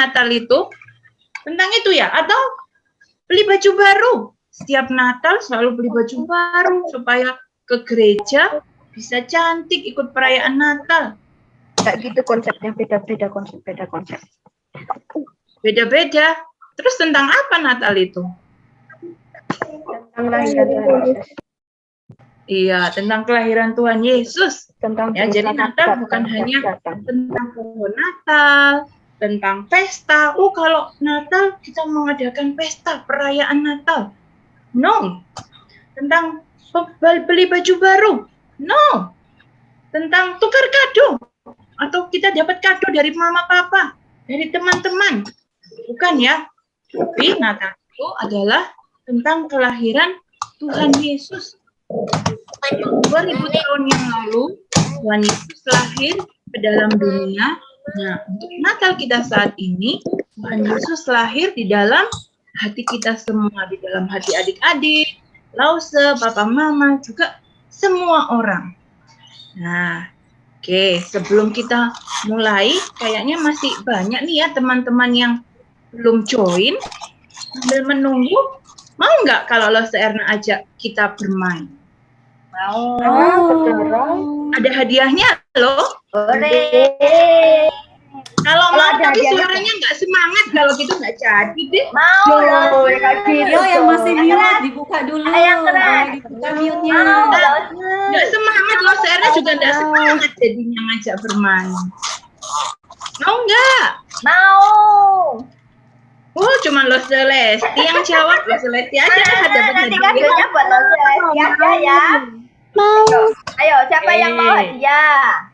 Natal itu? Tentang itu ya? Atau beli baju baru? Setiap Natal selalu beli baju baru supaya ke gereja bisa cantik ikut perayaan Natal. Enggak gitu konsepnya, beda-beda konsep, beda konsep. Beda-beda. Terus tentang apa Natal itu? Tentang lahiran Tuhan Yesus. Iya, tentang kelahiran Tuhan Yesus. Tentang Ya, jadi Natal bukan hanya tentang pohon Natal, tentang pesta. Oh, kalau Natal kita mengadakan pesta perayaan Natal. No. Tentang beli baju baru. No. Tentang tukar kado atau kita dapat kado dari mama papa, dari teman-teman. Bukan ya. Tapi Natal itu adalah tentang kelahiran Tuhan Yesus. 2000 tahun yang lalu Tuhan Yesus lahir ke dalam dunia. Nah, untuk Natal kita saat ini, Tuhan Yesus lahir di dalam hati kita semua, di dalam hati adik-adik, Lause, papa mama, juga semua orang. Nah, oke, sebelum kita mulai, kayaknya masih banyak nih ya teman-teman yang belum join. Sambil menunggu, mau nggak kalau Lause Erna ajak kita bermain? Mau. Ada hadiahnya loh. Boleh. Kalau mau ada tapi hadiahnya, suaranya nggak semangat, kalau gitu nggak jadi deh. Mau loh. Yo, yang masih mute dibuka dulu. Yang keren. Dibuka mute-nya. Nggak semangat loh, Serena juga nggak semangat jadinya ngajak bermain. Mau nggak? Mau. Oh, cuma lo Celesti yang jawab. Lo Celesti aja dapat Nanti hadiah. kadonya buat lo Celesti aja ya. Mau. Ayo, siapa yang mau hadiah?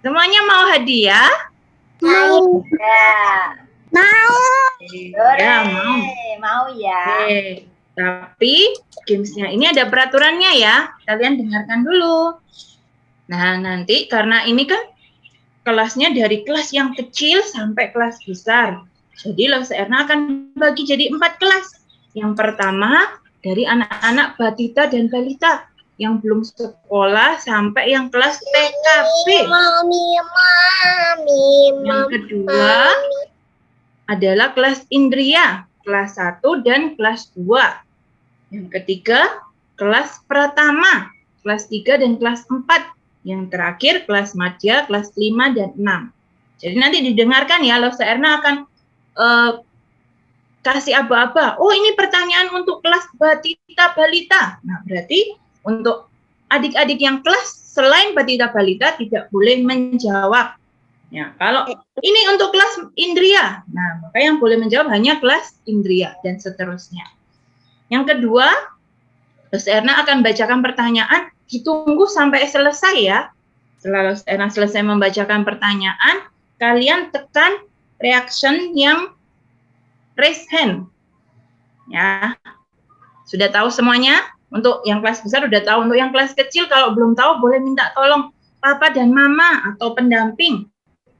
Semuanya mau hadiah? Mau. Ya. Mau. Ya, mau. Mau ya. Oke. Tapi gamesnya ini ada peraturannya ya. Kalian dengarkan dulu. Nah, nanti karena ini kan kelasnya dari kelas yang kecil sampai kelas besar. Jadi Lause Erna akan bagi jadi 4 kelas. Yang pertama dari anak-anak batita dan balita yang belum sekolah sampai yang kelas TKB. Yang kedua adalah kelas Indria, kelas 1 dan kelas 2. Yang ketiga kelas Pratama, kelas 3 dan kelas 4. Yang terakhir kelas Madya, kelas 5 dan 6. Jadi nanti didengarkan ya, Lause Erna akan kasih aba-aba. Oh, ini pertanyaan untuk kelas batita balita. Nah, berarti untuk adik-adik yang kelas selain batita balita tidak boleh menjawab. Ya, kalau ini untuk kelas Indria, nah maka yang boleh menjawab hanya kelas Indria dan seterusnya. Yang kedua, Lause Erna akan bacakan pertanyaan, ditunggu sampai selesai ya. Setelah Lause Erna selesai membacakan pertanyaan, kalian tekan reaction yang raise hand. Ya. Sudah tahu semuanya? Untuk yang kelas besar sudah tahu. Untuk yang kelas kecil kalau belum tahu boleh minta tolong papa dan mama atau pendamping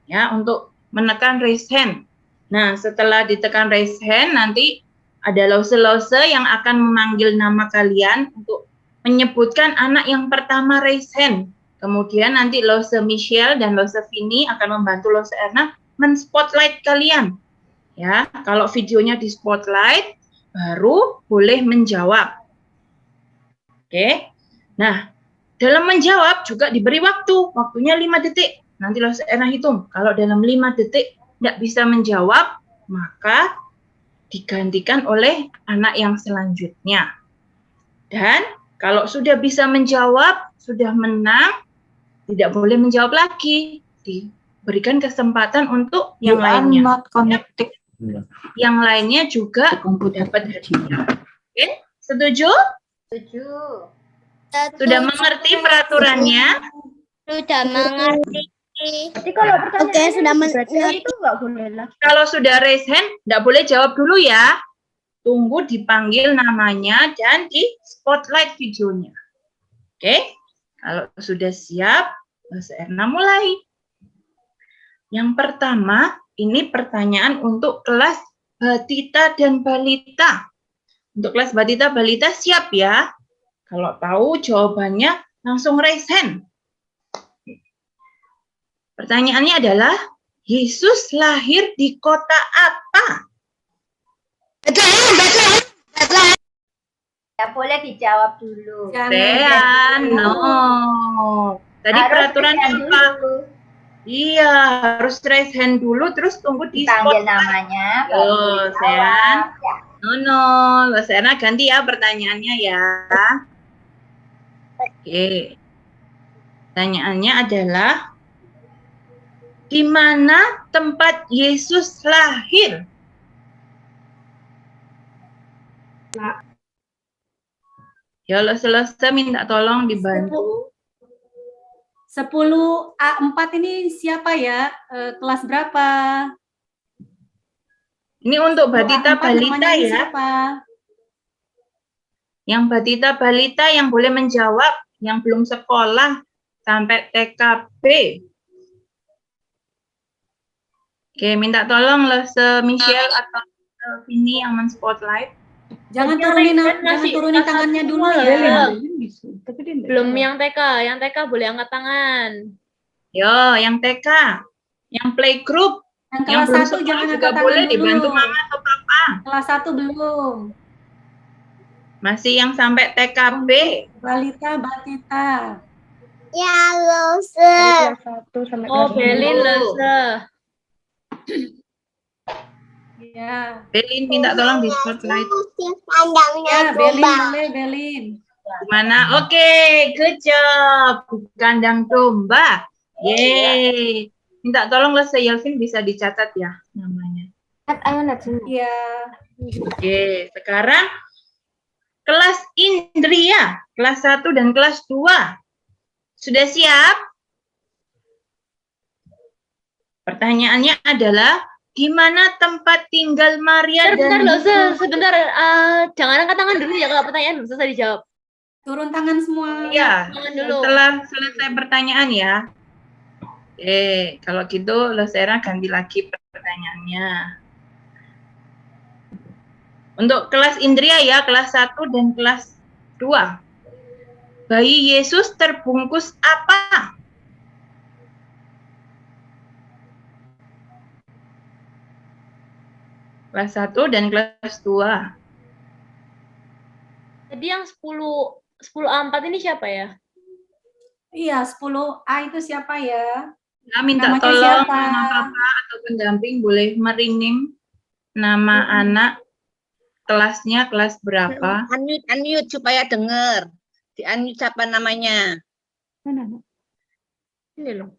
ya untuk menekan raise hand. Nah, setelah ditekan raise hand nanti ada Lause-Lause yang akan memanggil nama kalian untuk menyebutkan anak yang pertama raise hand. Kemudian nanti Lause Michelle dan Lause Vini akan membantu Lause Erna men-spotlight kalian. Ya, kalau videonya di spotlight baru boleh menjawab. Oke. Nah, dalam menjawab juga diberi waktu. Waktunya 5 detik. Nanti Lause Erna hitung. Kalau dalam 5 detik tidak bisa menjawab, maka digantikan oleh anak yang selanjutnya. Dan kalau sudah bisa menjawab, sudah menang, tidak boleh menjawab lagi. Diberikan kesempatan untuk yang lainnya. Not connected. Yang lainnya juga dapat hadiah. Oke, setuju? Setuju. Sudah mengerti peraturannya? Sudah mengerti. Jadi kalau pertanyaan sudah mengerti. itu nggak boleh lah. Kalau sudah raise hand, tidak boleh jawab dulu ya. Tunggu dipanggil namanya dan di spotlight videonya. Oke? Kalau sudah siap, Lause Erna mulai. Yang pertama, ini pertanyaan untuk kelas batita dan balita. Untuk kelas batita balita siap ya? Kalau tahu jawabannya langsung raise hand. Pertanyaannya adalah, Yesus lahir di kota apa? Ya boleh dijawab dulu. Sean, no. Tadi Harus peraturannya diganti apa? dulu. Iya, harus raise hand dulu, terus tunggu di Dipanggil spot. namanya, baru Oh, boleh Sean. jawab. Ya. No, Mbak Sena ganti ya pertanyaannya ya. Oke. Pertanyaannya adalah, di mana tempat Yesus lahir? Ya Allah, selesai minta tolong dibantu. 10 A4 ini siapa ya? Kelas berapa? Ini untuk Batita 10A4 Balita namanya ini ya. siapa? Yang Batita Balita yang boleh menjawab, yang belum sekolah sampai TKB. Oke, minta tolong Michelle atau Vini yang men-spotlight. Jangan Tapi turunin kelas tangannya satu dulu semua ya. ya. Tapi dia nggak Belum jawab. yang TK boleh angkat tangan. Yo, yang TK, yang playgroup, Yang yang kelas belum 1 sekolah jangan juga angkat boleh tangan dibantu dulu. mama atau papa. Kelas 1 belum. Masih yang sampai TKB. Balita, Batita. Ya, Lose. Dari kelas 1 sampai Oh, kelas Belin 10. Lese. Ya. Belin minta tolong di spotlight. Pandangnya Ya, Belin domba. boleh, Belin. Gimana? Oke, good job. Kandang domba. Yeay. Minta tolong Yelvin bisa dicatat ya namanya. Ayo lihat sini. Iya. Oke, sekarang kelas Indria, kelas 1 dan kelas 2. Sudah siap? Pertanyaannya adalah, di mana tempat tinggal Maria Bentar dan Lese, sebentar. Jangan angkat tangan dulu ya kalau pertanyaan belum selesai dijawab. Turun tangan semua. Ya, Tangan dulu. setelah selesai pertanyaan ya. Oke, kalau gitu Losera ganti lagi pertanyaannya. Untuk kelas Indria ya, kelas 1 dan kelas 2. Bayi Yesus terbungkus apa? Kelas 1 dan kelas 2. Tadi yang 10 A4 ini siapa ya? Iya, 10A itu siapa ya? Nah, minta Namanya tolong siapa? mama papa atau pendamping boleh merinim nama anak, kelasnya kelas berapa? Unmute supaya dengar. Di unmute siapa namanya? Mana? Ini loh.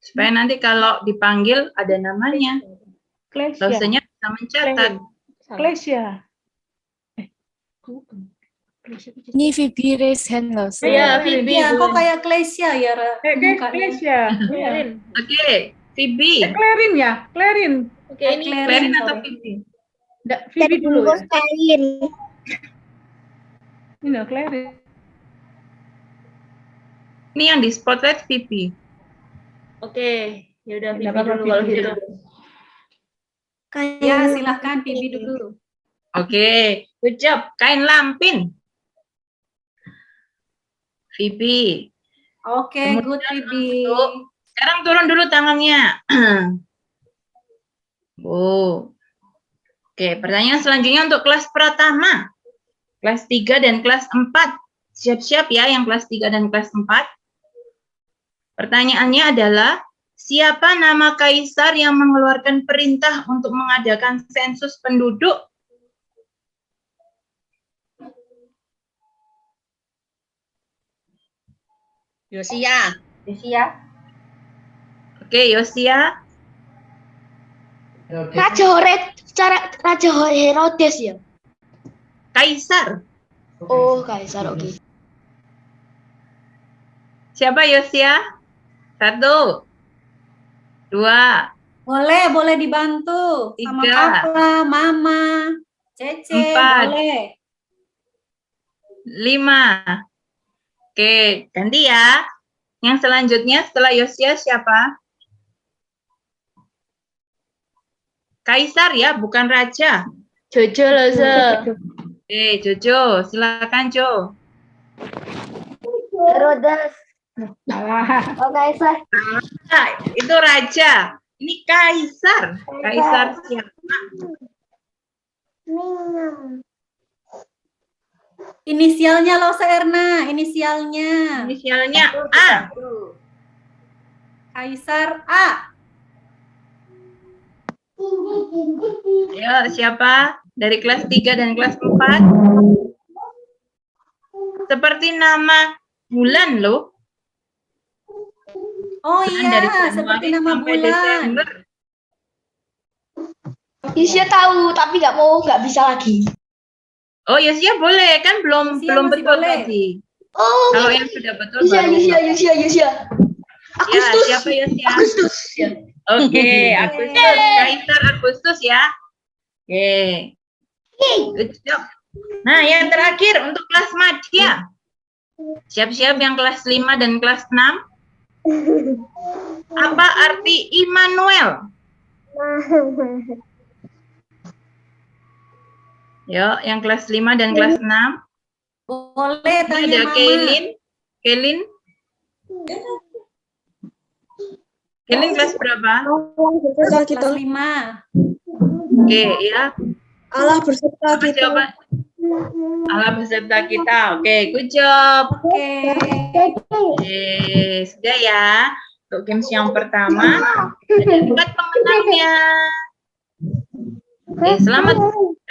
Supaya nanti kalau dipanggil ada namanya. Klesya. Dosanya bisa mencatat. Klesya. Ini Vivi raise hand loh. Iya, Vivi. Iya, kok kayak Klesia ya, Ra? Mukanya. Klesya. Clarin. Oke, Vivi. Klerin ya, Klerin. Oke, ini Clarin atau sorry. Vivi? Nggak, Vivi dulu ya. Kain. Ini Klerin. Ini yang di spotlight Vivi. Oke, ya udah Vivi Nggak apa-apa, dulu kalau Vivi gitu. dulu. Ya, silahkan Vivi dulu. Oke, good job. Kain lampin. Vivi. Oke, good Vivi. untuk- Sekarang turun dulu tangannya. Oh. Oke, pertanyaan selanjutnya untuk kelas pertama. Kelas 3 dan kelas 4. Siap-siap ya yang kelas 3 dan kelas 4. Pertanyaannya adalah, siapa nama kaisar yang mengeluarkan perintah untuk mengadakan sensus penduduk? Yosia. Yosia. Oke, Yosia. Raja Herodes ya. Kaisar. Oh, Kaisar, oke. Siapa Yosia? 1, 2, Boleh dibantu sama 3. Papa, Mama, Cece, 4. boleh. 5. Oke, ganti ya. Yang selanjutnya setelah Yosia siapa? Kaisar ya, bukan raja. Jojo Lese. Oke, Jojo, silakan Jo. Herodes. Oh, Kaisar. Nah, itu raja. Ini kaisar. Kaisar siapa? Inisialnya loh, Erna. Inisialnya. Inisialnya A. Kaisar A. Ya, siapa? Dari kelas 3 dan kelas 4. Seperti nama bulan loh. Oh Bulan iya, dari Januari seperti nama sampai bulan. Desember. Yosia tahu, tapi nggak bisa lagi. Oh, Yosia boleh kan belum Yosia masih betul boleh. tadi. Oh, Kalau yang sudah betul Yosia, baru. Yosia. Ya, Agustus. siapa Yosia? Agustus. Ya. Oke, Agustus. Kaisar Agustus ya. Oke. Good job. Nah, yang terakhir untuk kelas madya. Siap-siap yang kelas 5 dan kelas 6. Apa arti Immanuel? Yo, yang kelas 5 dan kelas 6. Boleh Ini tanya ada Mama. Kailin. Kailin kelas berapa? Kelas 5. Oke, ya. Allah berserta Apa jawaban? Allah beserta kita. Oke, good job. Oke. Oke, sudah ya. Untuk games yang pertama, ada 4 pemenangnya. Oke, selamat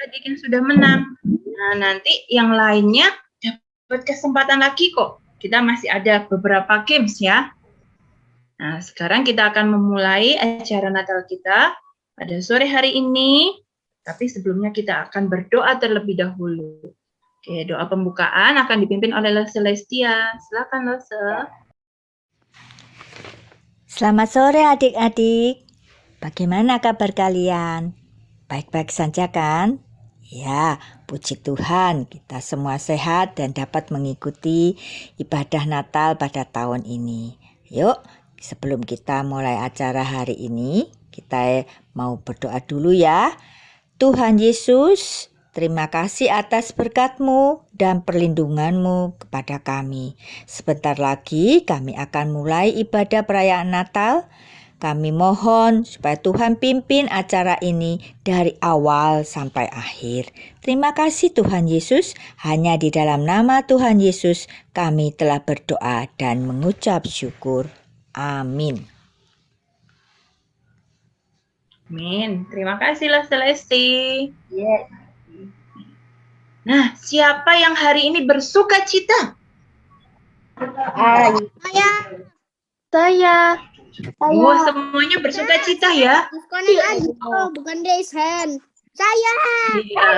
adik yang sudah menang. Nah, nanti yang lainnya dapat kesempatan lagi kok. Kita masih ada beberapa games ya. Nah, sekarang kita akan memulai acara Natal kita pada sore hari ini. Tapi sebelumnya kita akan berdoa terlebih dahulu. Oke, doa pembukaan akan dipimpin oleh Le Celestia. Silakan Le. Selamat sore adik-adik. Bagaimana kabar kalian? Baik-baik saja kan? Ya, puji Tuhan kita semua sehat dan dapat mengikuti ibadah Natal pada tahun ini. Yuk, sebelum kita mulai acara hari ini, kita mau berdoa dulu ya. Tuhan Yesus, terima kasih atas berkat-Mu dan perlindungan-Mu kepada kami. Sebentar lagi kami akan mulai ibadah perayaan Natal. Kami mohon supaya Tuhan pimpin acara ini dari awal sampai akhir. Terima kasih Tuhan Yesus, hanya di dalam nama Tuhan Yesus kami telah berdoa dan mengucap syukur. Amin. Amin. Terima kasih Le Celesti. Nah, siapa yang hari ini bersuka cita? Saya. Wah, semuanya bersuka cita ya. Bukan raise hand. Saya. Iya.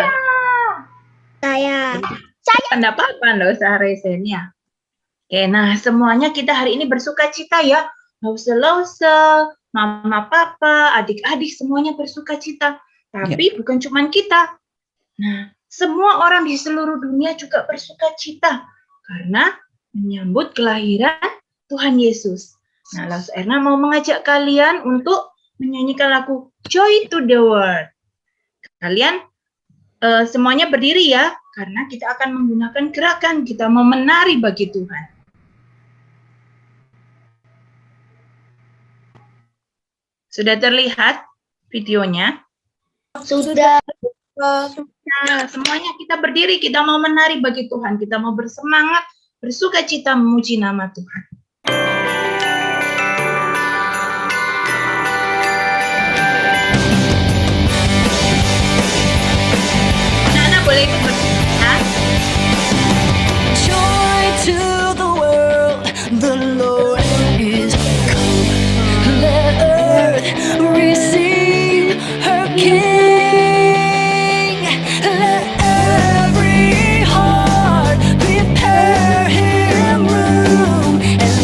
Saya. Tidak apa-apa, nggak usah resennya. Oke, nah semuanya kita hari ini bersuka cita ya. Lause, mama, papa, adik-adik semuanya bersuka cita. Tapi bukan cuma kita. Nah, semua orang di seluruh dunia juga bersuka cita. Karena menyambut kelahiran Tuhan Yesus. Nah, Laus Erna mau mengajak kalian untuk menyanyikan lagu Joy to the World. Kalian semuanya berdiri ya, karena kita akan menggunakan gerakan, kita mau menari bagi Tuhan. Sudah terlihat videonya? Sudah. Nah, semuanya kita berdiri, kita mau menari bagi Tuhan, kita mau bersemangat, bersuka cita memuji nama Tuhan. Anak-anak boleh ikut bersuka. Joy to the world, the Lord is come. Let earth receive her King. Let every heart prepare him room, and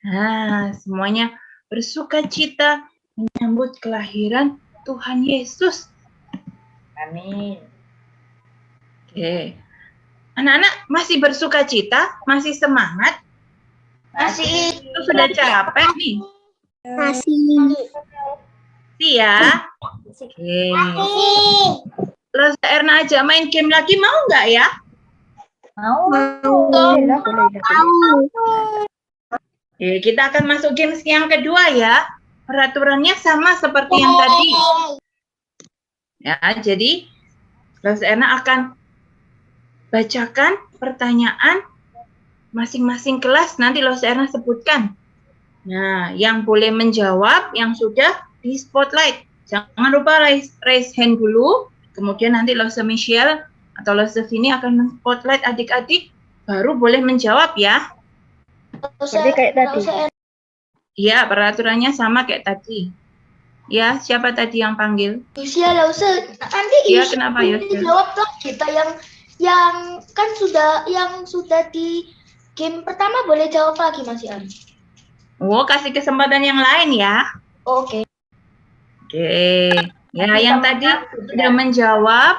Nah, semuanya bersuka cita menyambut kelahiran Tuhan Yesus. Amin. Oke. Anak-anak masih bersuka cita? Masih semangat? Masih. Itu sudah capek nih. Masih. Ya. Oke. Terus Erna aja main game lagi mau nggak ya? Mau. Boleh. Oke, kita akan masuk game yang kedua ya. Peraturannya sama seperti yang tadi. Ya, jadi Terus Erna akan bacakan pertanyaan masing-masing kelas. Nanti Los Erna sebutkan. Nah, yang boleh menjawab, yang sudah di spotlight. Jangan lupa raise hand dulu. Kemudian nanti Los Michelle atau Los Vini akan spotlight adik-adik. Baru boleh menjawab ya. Jadi kayak tadi. Iya, peraturannya sama kayak tadi. Ya, siapa tadi yang panggil? Usia lah usah. Nanti Iya, kenapa ya? jawab lah kita yang kan sudah di game pertama boleh jawab lagi Mas Ian. Oh, kasih kesempatan yang lain ya. Oke. Oke. Ya, yang tadi sudah menjawab,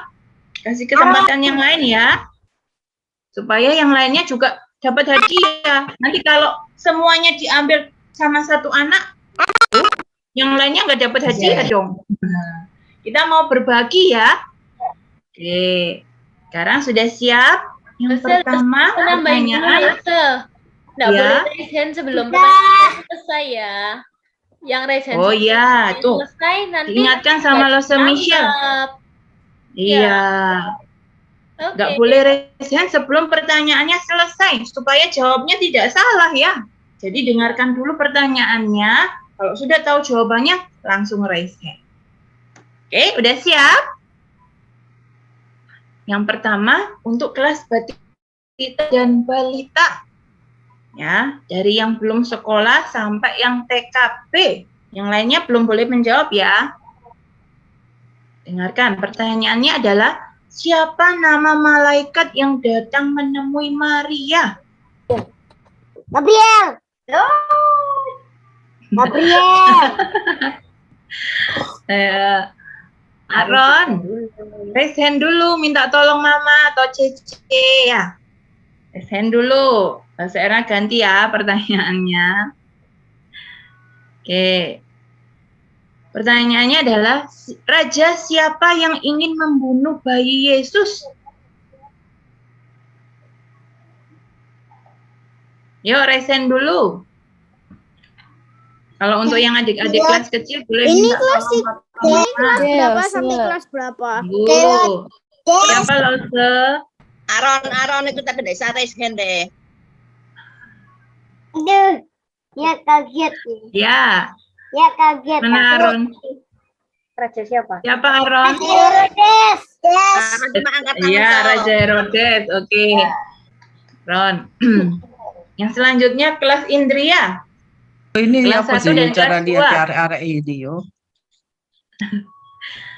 kasih kesempatan yang lain ya. Supaya yang lainnya juga dapat hadiah. Nanti kalau semuanya diambil sama satu anak, yang lainnya nggak dapat hadiah dong. Kita mau berbagi ya. Oke. Sekarang sudah siap? Yang pertama pertanyaan. Nggak boleh raise hand sebelum pertanyaan selesai ya. Yang raise hand Oh iya, tuh. selesai nanti Diingatkan sama Los Michelle. Iya. Nggak boleh raise hand sebelum pertanyaannya selesai. Supaya jawabnya tidak salah ya. Jadi dengarkan dulu pertanyaannya. Kalau sudah tahu jawabannya, langsung raise hand. Oke, udah siap? Yang pertama, untuk kelas batita dan balita. Ya, dari yang belum sekolah sampai yang TKP. Yang lainnya belum boleh menjawab ya. Dengarkan, pertanyaannya adalah, siapa nama malaikat yang datang menemui Maria? Gabriel. Gabriel. Aaron, raise hand dulu, minta tolong Mama atau Cece ya. Raise hand dulu. Mas Era ganti ya pertanyaannya. Oke. Pertanyaannya adalah, raja siapa yang ingin membunuh bayi Yesus? Yuk, raise hand dulu. Kalau untuk yang adik-adik kelas kecil boleh Ini minta kelas tolong kelas berapa Yes, sampai yes. kelas berapa? dulu. Siapa Lose? Aron itu tadi bisa raise hand deh. Aduh, ya kaget. Ya, Ya kaget. mana Aaron? Raja siapa? Siapa Aaron? Herodes. Yes. Aron cuma angkat tangan. Iya, toh. Raja Herodes. Oke. Ron. Yang selanjutnya kelas Indria. Ini Kelas apa 1 sih dan cara kelas lihat 2. arek-arek ini yo?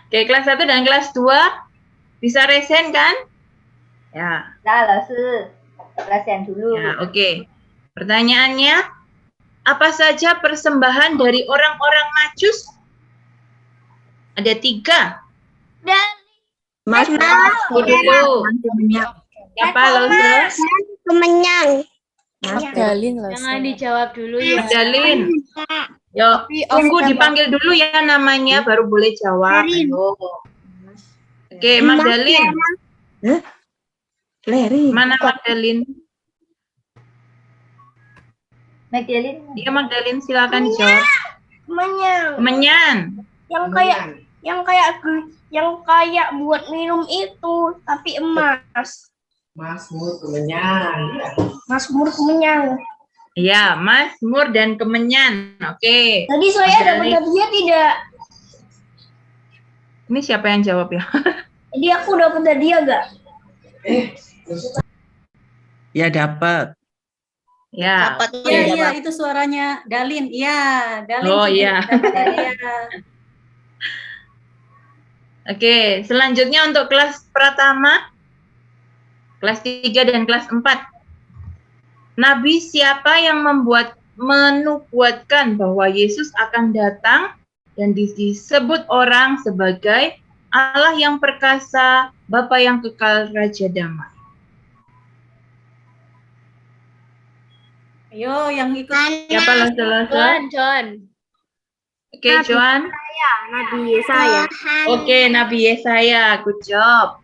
Oke, kelas 1 dan kelas 2 bisa raise hand kan? Ya. Nah, Lose. Rasain dulu. Ya, oke. Pertanyaannya, apa saja persembahan dari orang-orang Majus? Ada 3. Mas Dulu. Siapa Lose? Kemenyang. Magdalene loh. Jangan dijawab dulu ya. Magdalene. Yo, tunggu dipanggil dulu ya namanya, baru boleh jawab. Ayo. Oke, Magdalene. Mana Magdalene? Magdalene. Iya, Magdalene, silakan dijawab. Kemenyang. Kemenyan. Yang kayak buat minum itu tapi emas. Mazmur Kemenyang. Iya, Mazmur dan Kemenyan. Oke. Tadi saya dapat Magdalene. hadiah tidak? Ini siapa yang jawab ya? Jadi aku dapat hadiah gak? Ya dapat. Ya. Dapat tuh Iya, ya, iya, Pak. itu suaranya Dalin. Iya, Dalin. Oh, juga iya. dapat hadiah. Oke, selanjutnya untuk kelas pertama, kelas 3 dan kelas 4. Nabi siapa yang menubuatkan bahwa Yesus akan datang dan disebut orang sebagai Allah yang perkasa, Bapa yang kekal, Raja damai? Ayo, yang ikut. Siapa langsung? John. Oke, Joan. Nabi Yesaya. Oke, Nabi Yesaya. Good job.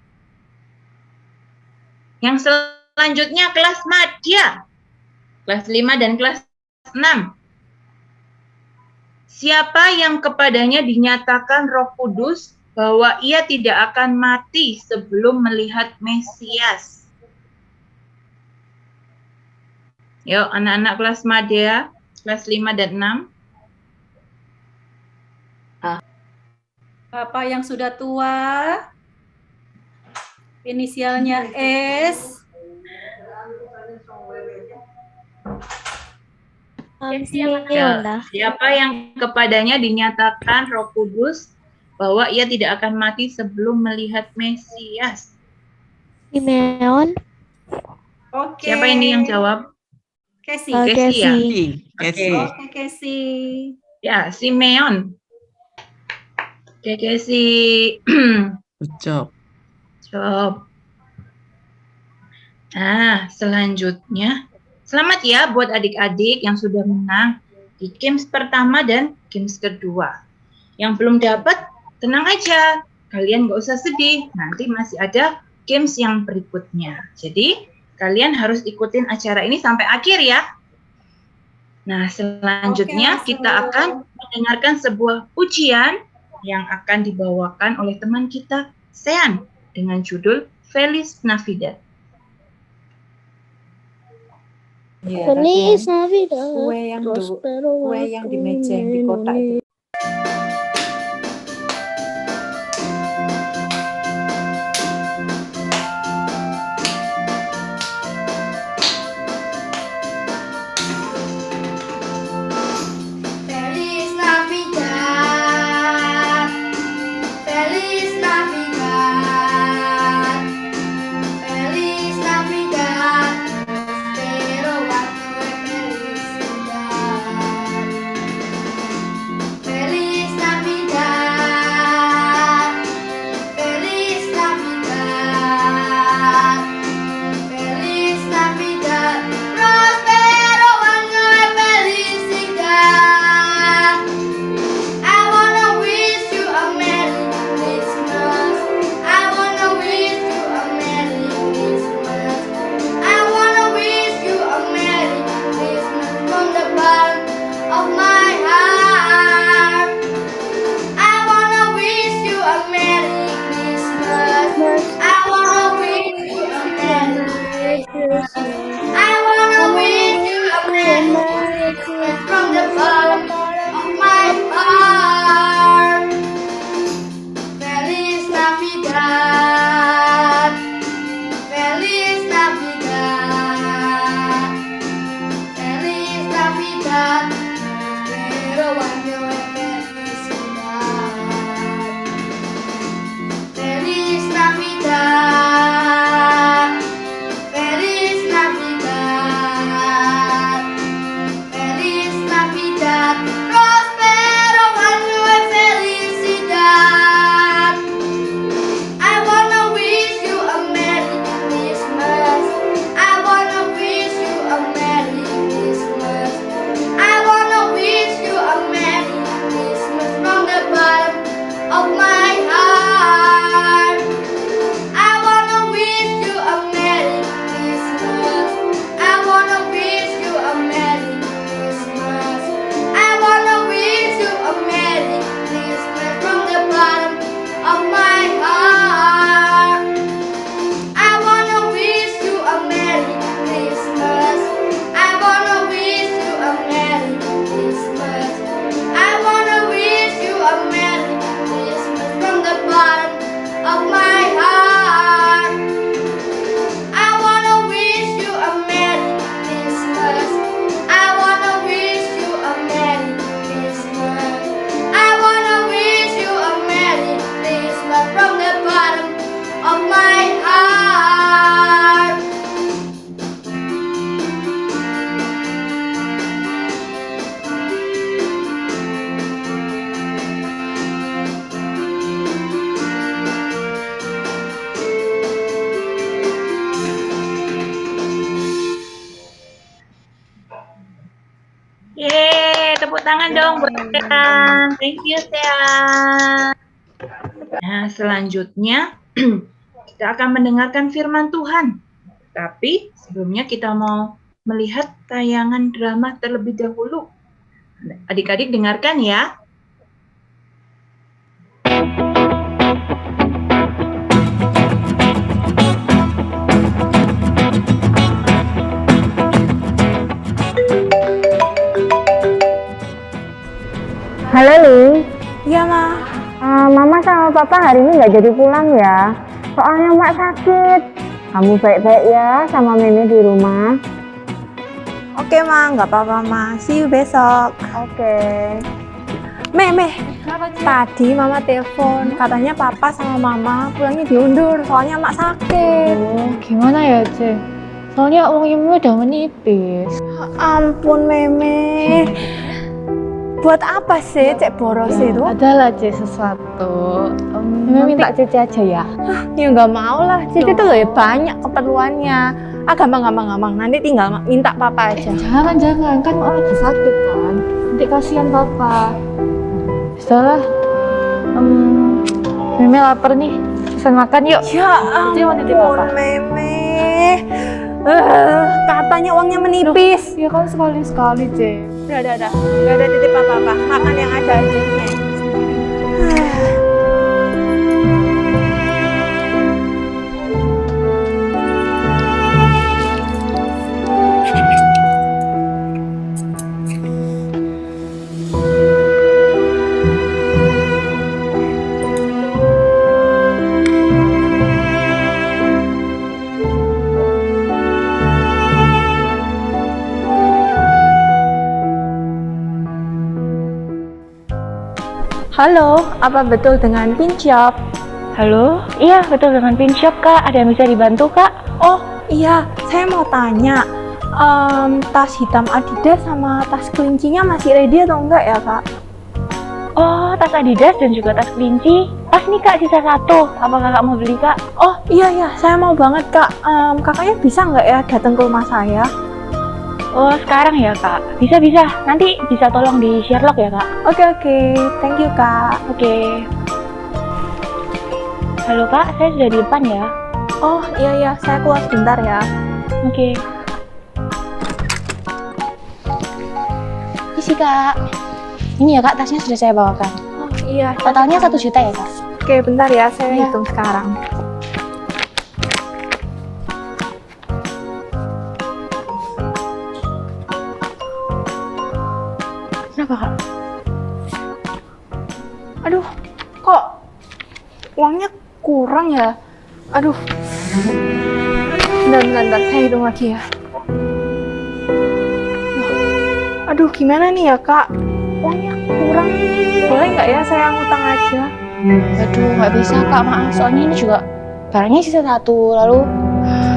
Yang selanjutnya kelas madya. Kelas 5 dan kelas 6. Siapa yang kepadanya dinyatakan Roh Kudus bahwa ia tidak akan mati sebelum melihat Mesias? Yuk, anak-anak kelas madya, kelas 5 dan 6. Bapak yang sudah tua, inisialnya S. Ya, siapa yang kepadanya dinyatakan Roh Kudus bahwa ia tidak akan mati sebelum melihat Mesias? Simeon. Oke. Siapa ini yang jawab? Casey. Casey ya? Kasih. Oke, Casey. Ya, Simeon. Oke, Casey. Good job. Job. Nah, selanjutnya. Selamat ya buat adik-adik yang sudah menang di games pertama dan games kedua. Yang belum dapat, tenang aja. Kalian nggak usah sedih. Nanti masih ada games yang berikutnya. Jadi, kalian harus ikutin acara ini sampai akhir ya. Nah, selanjutnya kita akan mendengarkan sebuah ujian yang akan dibawakan oleh teman kita, Sean, dengan judul Feliz Navidad. Feliz Navidad. Kue yang di meja yang di kotak itu. Feliz Navidad, Feliz Navidad, Feliz Navidad, pero waktu felicidad. Feliz Navidad, Feliz Navidad, Feliz Navidad, prospero año de felicidad. I wanna wish you a Merry Christmas. I wanna wish you a Merry Christmas. I wanna wish you a Merry Christmas from the bottom of my heart. I wanna wish you a Merry Christmas. I wanna wish you a Merry Christmas. I wanna wish you a Merry Christmas from the bottom of my heart. Feliz Navidad, Feliz Navidad, Feliz Navidad, pero año de felicidad. Feliz Navidad, Feliz Navidad, Feliz Navidad, prospero año de felicidad. I wanna wish you a Merry Christmas. I wanna wish you a Merry Christmas. I wanna Yeay, tepuk tangan dong buat Sean. Thank you, Sean. Nah, selanjutnya kita akan mendengarkan firman Tuhan. Tapi sebelumnya kita mau melihat tayangan drama terlebih dahulu. Adik-adik dengarkan ya. Halo Li. Iya, Ma. Mama sama Papa hari ini nggak jadi pulang ya. Soalnya Mak sakit. Kamu baik-baik ya sama Meme di rumah. Oke, Ma. Nggak apa-apa, Ma. See you besok. Oke. Meh. Tadi Mama telepon. Katanya Papa sama Mama pulangnya diundur. Soalnya Mak sakit. Gimana ya, Ce? Soalnya uangnya udah menipis. Ampun, Meme. Buat apa sih Cek boros itu? Adalah, Ce, sesuatu. Minta Cece aja ya. Ya nggak mau lah. Cici tuh lebih banyak keperluannya. Gampang. Nanti tinggal minta Papa aja. Jangan. Kan orang lagi sakit kan. Nanti kasihan Papa. Salah. Meme lapar nih. Pesan makan yuk. Ya Cici mau titip ampun, Papa. Meme. Katanya uangnya menipis. Ya kan sekali-sekali, Ce. Udah. Gak ada titip apa-apa. Makan yang ada aja. Halo, apa betul dengan Pin Shop? Halo? Iya, betul dengan Pin Shop, Kak. Ada yang bisa dibantu, Kak? Oh iya, saya mau tanya, tas hitam Adidas sama tas kelincinya masih ready atau enggak ya, Kak? Oh, tas Adidas dan juga tas kelinci. Pas nih, Kak, sisa satu. Apa Kakak mau beli, Kak? Oh iya, saya mau banget, Kak. Kakaknya bisa nggak ya datang ke rumah saya? Oh, sekarang ya, Kak? Bisa. Nanti bisa tolong di Sherlock ya, Kak? Oke. Thank you, Kak. Oke. Halo, Kak. Saya sudah di depan ya. Oh iya, saya keluar sebentar ya. Oke. Isi, Kak. Ini ya, Kak. Tasnya sudah saya bawakan. Oh iya. Totalnya 1 juta ya, Kak? Oke, bentar ya. Saya Iya. hitung sekarang. Kenapa, Kak? Aduh, kok uangnya kurang ya? Aduh. Bentar, saya hitung lagi ya. Aduh, gimana nih ya, Kak? Uangnya kurang. Boleh nggak ya saya ngutang aja? Aduh, nggak bisa, Kak. Maaf. Soalnya ini juga barangnya sisa 1. Lalu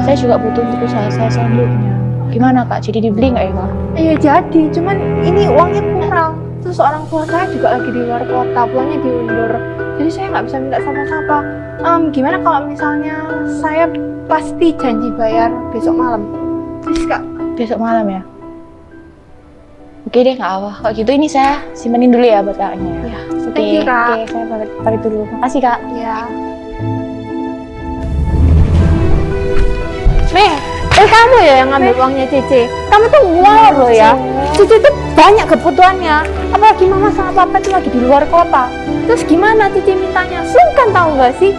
saya juga butuh untuk usaha saya selanjutnya. Gimana, Kak? Jadi dibeli nggak ya, Kak? Iya jadi, cuman ini uangnya kurang. Terus orang tua saya juga lagi di luar kota, pulangnya diundur. Jadi saya nggak bisa minta siapa-siapa. Gimana kalau misalnya saya pasti janji bayar besok malam? Please, Kak. Besok malam ya? Oke deh, nggak apa. Kalau gitu ini saya simpenin dulu ya buat kakaknya. Iya. Oke, Thank you, Kak. Oke, saya pamit dulu. Makasih, Kak. Iya. Kamu ya yang ngambil uangnya Cici. Kamu tuh wow loh ya. Cici tuh banyak kebutuhannya. Apalagi Mama sama Papa tuh lagi di luar kota. Terus gimana Cici mintanya? Sungkan tahu nggak sih?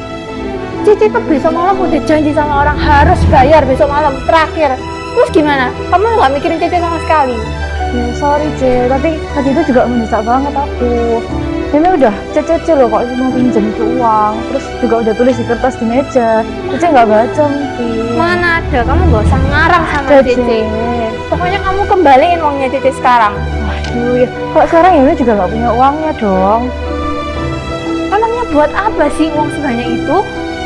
Cici tuh besok malam udah janji sama orang harus bayar besok malam terakhir. Terus gimana? Kamu nggak mikirin Cici sama sekali? Ya, sorry, Ce. Tapi tadi itu juga mendesak banget aku. Ini udah Cece loh kok mau pinjam itu uang. Terus juga udah tulis di kertas di meja. Cece nggak baca mungkin. Mana ada? Kamu nggak usah ngarang sama Ada, Cici. Ce. Pokoknya kamu kembaliin uangnya Cici sekarang. Waduh, ya. Kalau sekarang ya juga nggak punya uangnya dong. Emangnya buat apa sih uang sebanyak itu?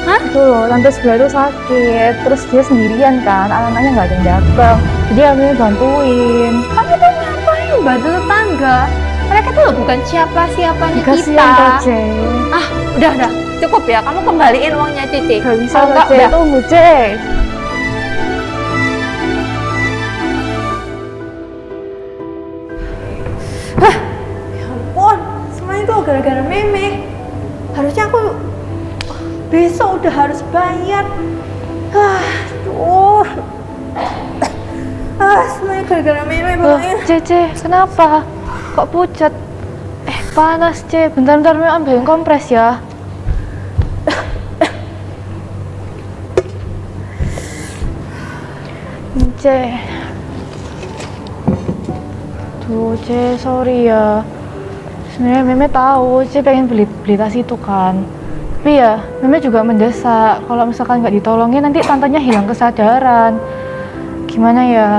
Hah? Itu loh, tante sebelah itu sakit. Terus dia sendirian kan, anak-anaknya nggak ada yang dagang. Jadi kami bantuin. Kamu tuh ngapain bantu tetangga? Mereka tuh bukan siapa-siapanya Kasihan kita. toh, Ce. Ah, udah. Cukup ya, kamu kembaliin uangnya Cici. Gak bisa Kalau loh, nggak, Ce. udah. Tunggu, Ce. tuh gara-gara Meme. Harusnya aku besok udah harus bayar. Semuanya gara-gara Meme pokoknya. Cece, kenapa? Kok pucat? Panas, Ce. Bentar-bentar Meme ambilin kompres ya. Ce. Tuh, Ce, sorry ya. Sebenarnya Meme tahu, Ce pengen beli tas itu kan. Tapi ya, Meme juga mendesak. Kalau misalkan nggak ditolongin, nanti tantenya hilang kesadaran. Gimana ya?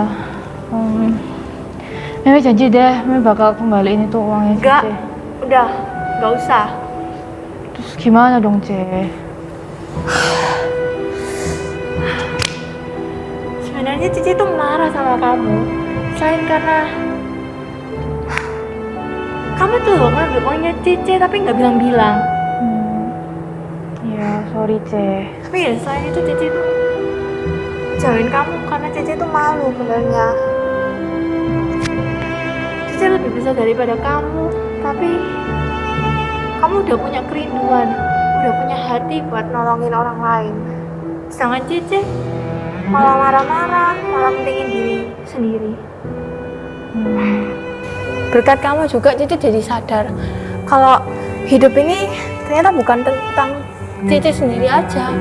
Meme janji deh, Meme bakal kembaliin itu uangnya Enggak, Ce. udah, nggak usah. Terus gimana dong, Ce? Sebenarnya Cici tuh marah sama kamu. Selain karena kamu tuh ngambil uangnya Cici tapi nggak bilang-bilang. Ya, sorry, Ce. Tapi ya selain itu Cici tuh jauhin kamu karena Cici tuh malu sebenarnya. Cici lebih besar daripada kamu, tapi kamu udah punya kerinduan, udah punya hati buat nolongin orang lain. Sedangkan Cici malah marah-marah, malah pentingin diri sendiri. Berkat kamu juga Cici jadi sadar kalau hidup ini ternyata bukan tentang Cici sendiri aja.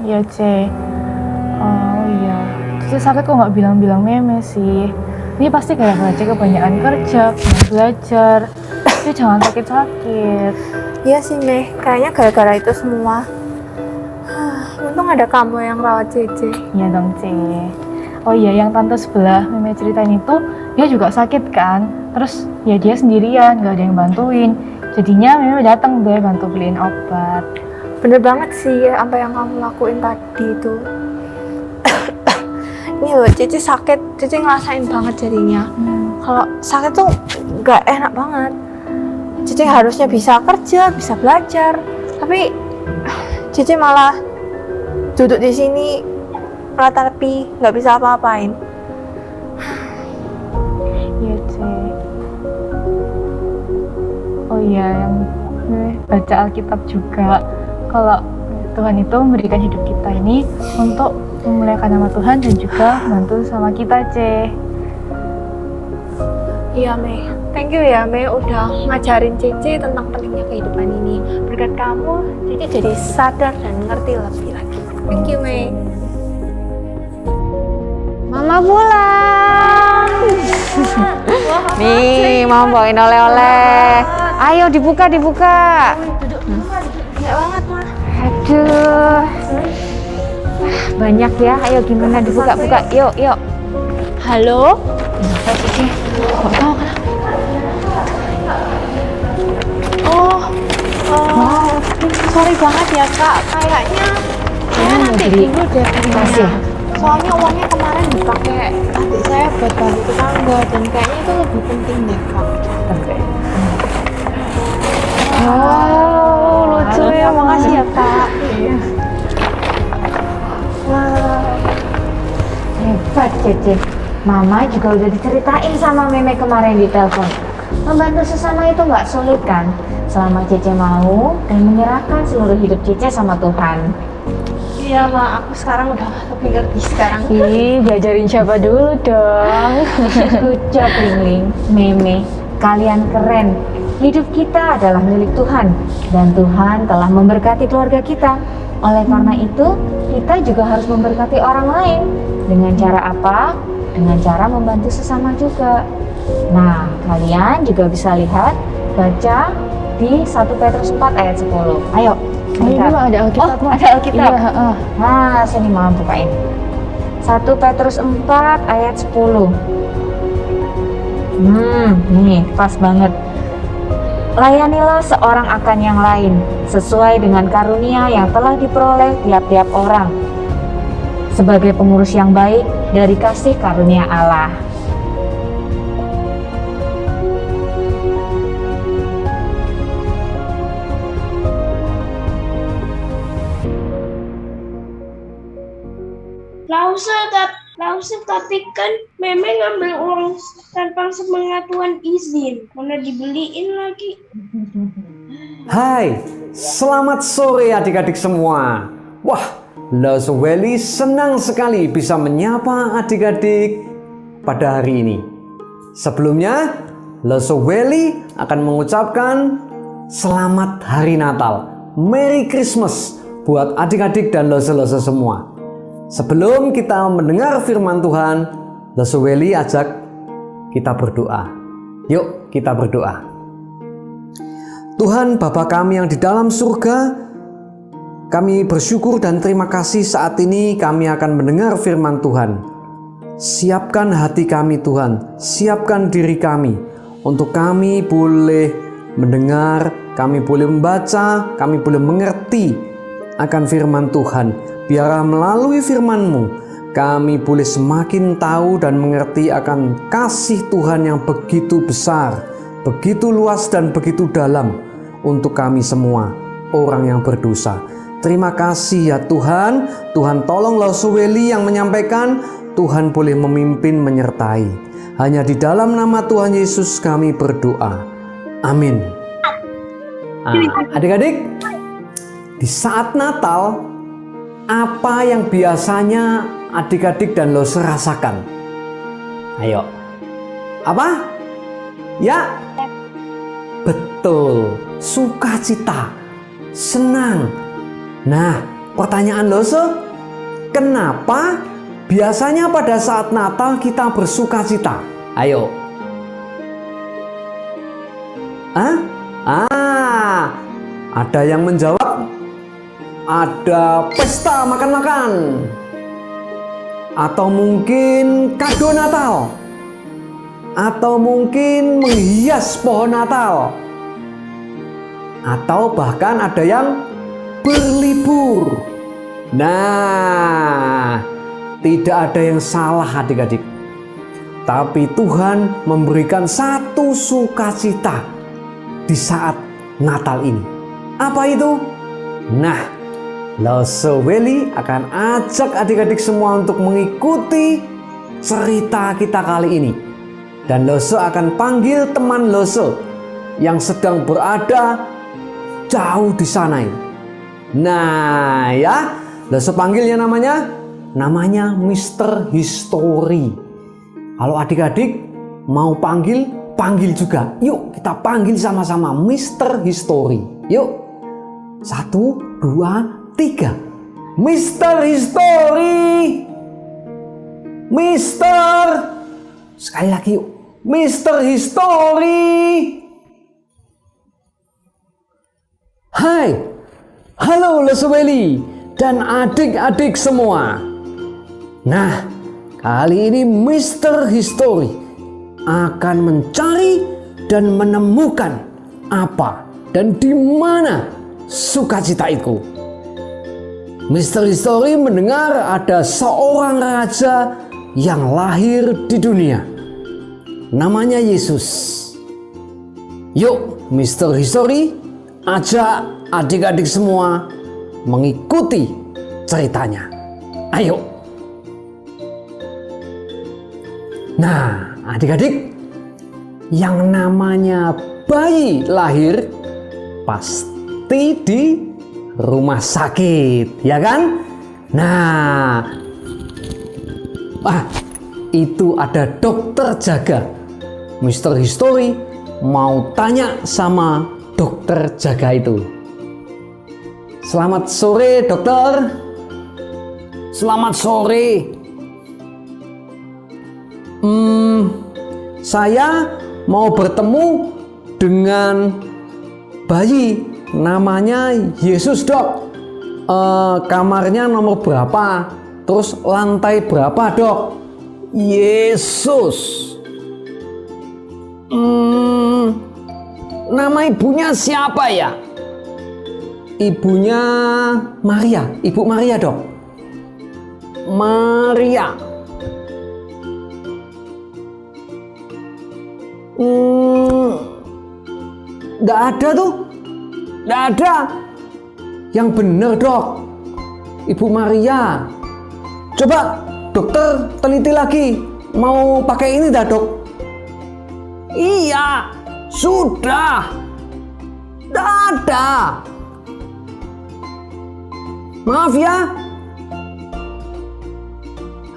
Iya, Ce. Oh iya, Cici sakit kok nggak bilang-bilang Meme sih. Ini pasti gara-gara Ce kebanyakan kerja, kebanyakan belajar. Cici jangan sakit-sakit. Iya sih, Meh. Kayaknya gara-gara itu semua. Untung ada kamu yang rawat Cici. Iya dong, Ce. Oh iya, yang tante sebelah Meme ceritain itu, dia juga sakit kan. Terus ya dia sendirian, nggak ada yang bantuin. Jadinya Meme datang deh bantu beliin obat. Bener banget sih apa yang kamu lakuin tadi itu. Ini loh, Cici sakit, Cici ngerasain banget jadinya. Kalau sakit tuh nggak enak banget. Cici harusnya bisa kerja, bisa belajar, tapi Cici malah duduk di sini meratapi, nggak bisa apa-apain. Iya, Ce. Oh iya, yang baca Alkitab juga. Kalau Tuhan itu memberikan hidup kita ini untuk memuliakan nama Tuhan dan juga bantu sama kita, Ce. Iya, Mei. Thank you ya, Mei, udah ngajarin Cici tentang pentingnya kehidupan ini. Berkat kamu, Cici jadi sadar dan ngerti lebih lagi. Thank you, Mei. Mama pulang. Nih, Mama bawain oleh-oleh. Ayo dibuka. Banyak banget, Ma. Aduh. Banyak ya. Ayo gimana dibuka-buka. Yuk. Halo? Cici. Kok tahu kenapa? Sorry banget ya, Kak. Kayaknya saya nanti dulu deh. Kasih. Soalnya uangnya kemarin dipakai adik saya buat bantu tetangga dan kayaknya itu lebih penting deh, Kak. Wow, lucu ya. Makasih ya, Kak. Hebat, Cici. Mama juga udah diceritain sama Meme kemarin di telepon. Membantu sesama itu nggak sulit kan? Selama Cici mau dan menyerahkan seluruh hidup Cici sama Tuhan. Iya, Ma. Aku sekarang udah lebih ngerti sekarang. Ih, diajarin siapa dulu dong? Good job, Lingling. Meme, kalian keren. Hidup kita adalah milik Tuhan dan Tuhan telah memberkati keluarga kita. Oleh karena itu, kita juga harus memberkati orang lain. Dengan cara apa? Dengan cara membantu sesama juga. Nah, kalian juga bisa lihat, baca di 1 Petrus 4 ayat 10. Ayo, Ini mah ada Alkitab. Oh, ada Alkitab. Iya, Nah, sini Mama bukain. 1 Petrus 4 ayat 10. Nih, pas banget. Layanilah seorang akan yang lain, sesuai dengan karunia yang telah diperoleh tiap-tiap orang, sebagai pengurus yang baik dari kasih karunia Allah. Pak Ustadz, tapi kan Meme ngambil uang tanpa sepengetahuan izin. Mana dibeliin lagi. Hai, selamat sore adik-adik semua. Wah, Losoweli senang sekali bisa menyapa adik-adik pada hari ini. Sebelumnya, Losoweli akan mengucapkan Selamat Hari Natal, Merry Christmas buat adik-adik dan Loso-Loso semua. Sebelum kita mendengar firman Tuhan, Losoweli ajak kita berdoa. Yuk kita berdoa. Tuhan Bapa kami yang di dalam surga, kami bersyukur dan terima kasih saat ini kami akan mendengar firman Tuhan. Siapkan hati kami Tuhan, siapkan diri kami untuk kami boleh mendengar, kami boleh membaca, kami boleh mengerti akan firman Tuhan. Biarlah melalui firman-Mu kami boleh semakin tahu dan mengerti akan kasih Tuhan yang begitu besar, begitu luas dan begitu dalam untuk kami semua orang yang berdosa. Terima kasih ya Tuhan. Tuhan tolong Losoweli yang menyampaikan, Tuhan boleh memimpin menyertai. Hanya di dalam nama Tuhan Yesus kami berdoa. Amin. Adik-adik, di saat Natal, apa yang biasanya adik-adik dan Loso rasakan? Ayo. Apa? Ya? Betul. Sukacita. Senang. Nah, pertanyaan Loso, kenapa biasanya pada saat Natal kita bersukacita? Ayo. Ada yang menjawab, ada pesta makan-makan, atau mungkin kado Natal, atau mungkin menghias pohon Natal, atau bahkan ada yang berlibur. Nah, tidak ada yang salah adik-adik. Tapi Tuhan memberikan satu sukacita di saat Natal ini. Apa itu? Nah, Losoweli akan ajak adik-adik semua untuk mengikuti cerita kita kali ini. Dan Loso akan panggil teman Loso yang sedang berada jauh di sana ini. Nah ya, Loso panggilnya namanya Mr. History. Kalau adik-adik mau panggil juga. Yuk kita panggil sama-sama Mr. History. Yuk. 1, 2, 3. Mr. History. Mister. Sekali lagi yuk. Mr. History. Hai. Halo Losoweli dan adik-adik semua. Nah, kali ini Mr. History akan mencari dan menemukan apa dan di mana sukacita itu. Mr. History mendengar ada seorang raja yang lahir di dunia. Namanya Yesus. Yuk, Mr. History ajak adik-adik semua mengikuti ceritanya. Ayo. Nah, adik-adik, yang namanya bayi lahir pasti di rumah sakit, ya kan? Nah, itu ada dokter jaga. Mr. History mau tanya sama dokter jaga itu. Selamat sore, dokter. Selamat sore. Saya mau bertemu dengan bayi namanya Yesus, dok. Kamarnya nomor berapa? Terus lantai berapa, dok? Yesus. Nama ibunya siapa ya? Ibunya Maria. Ibu Maria, dok. Maria. Nggak ada tuh. Nggak ada. Yang bener, dok. Ibu Maria. Coba dokter teliti lagi. Mau pakai ini dah, Dok? Iya, sudah. Tidak ada. Maaf ya.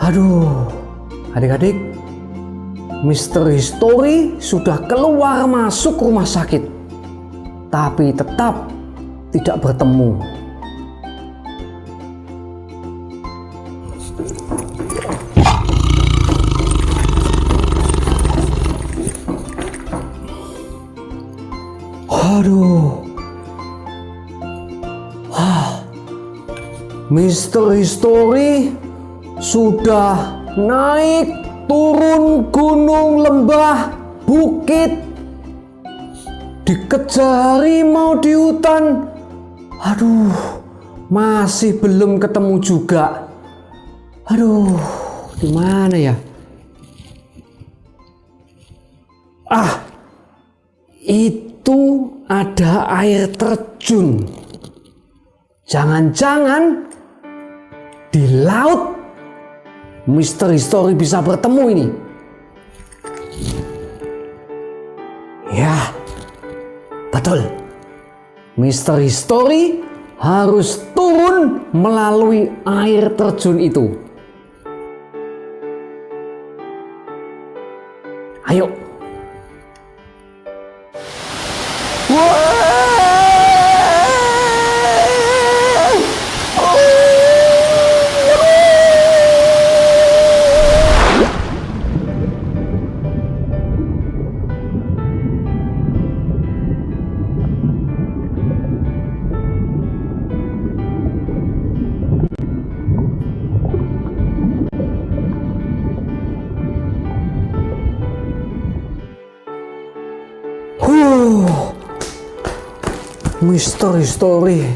Aduh, adik-adik, Mr. History sudah keluar masuk rumah sakit, tapi tetap tidak bertemu. Aduh. Mr. History sudah naik turun gunung, lembah, bukit, dikejar harimau di hutan. Aduh, masih belum ketemu juga. Aduh, di mana ya? Itu ada air terjun. Jangan-jangan di laut Mr. History bisa bertemu ini. Ya, betul. Mr. History harus turun melalui air terjun itu. Ayo. Mr. History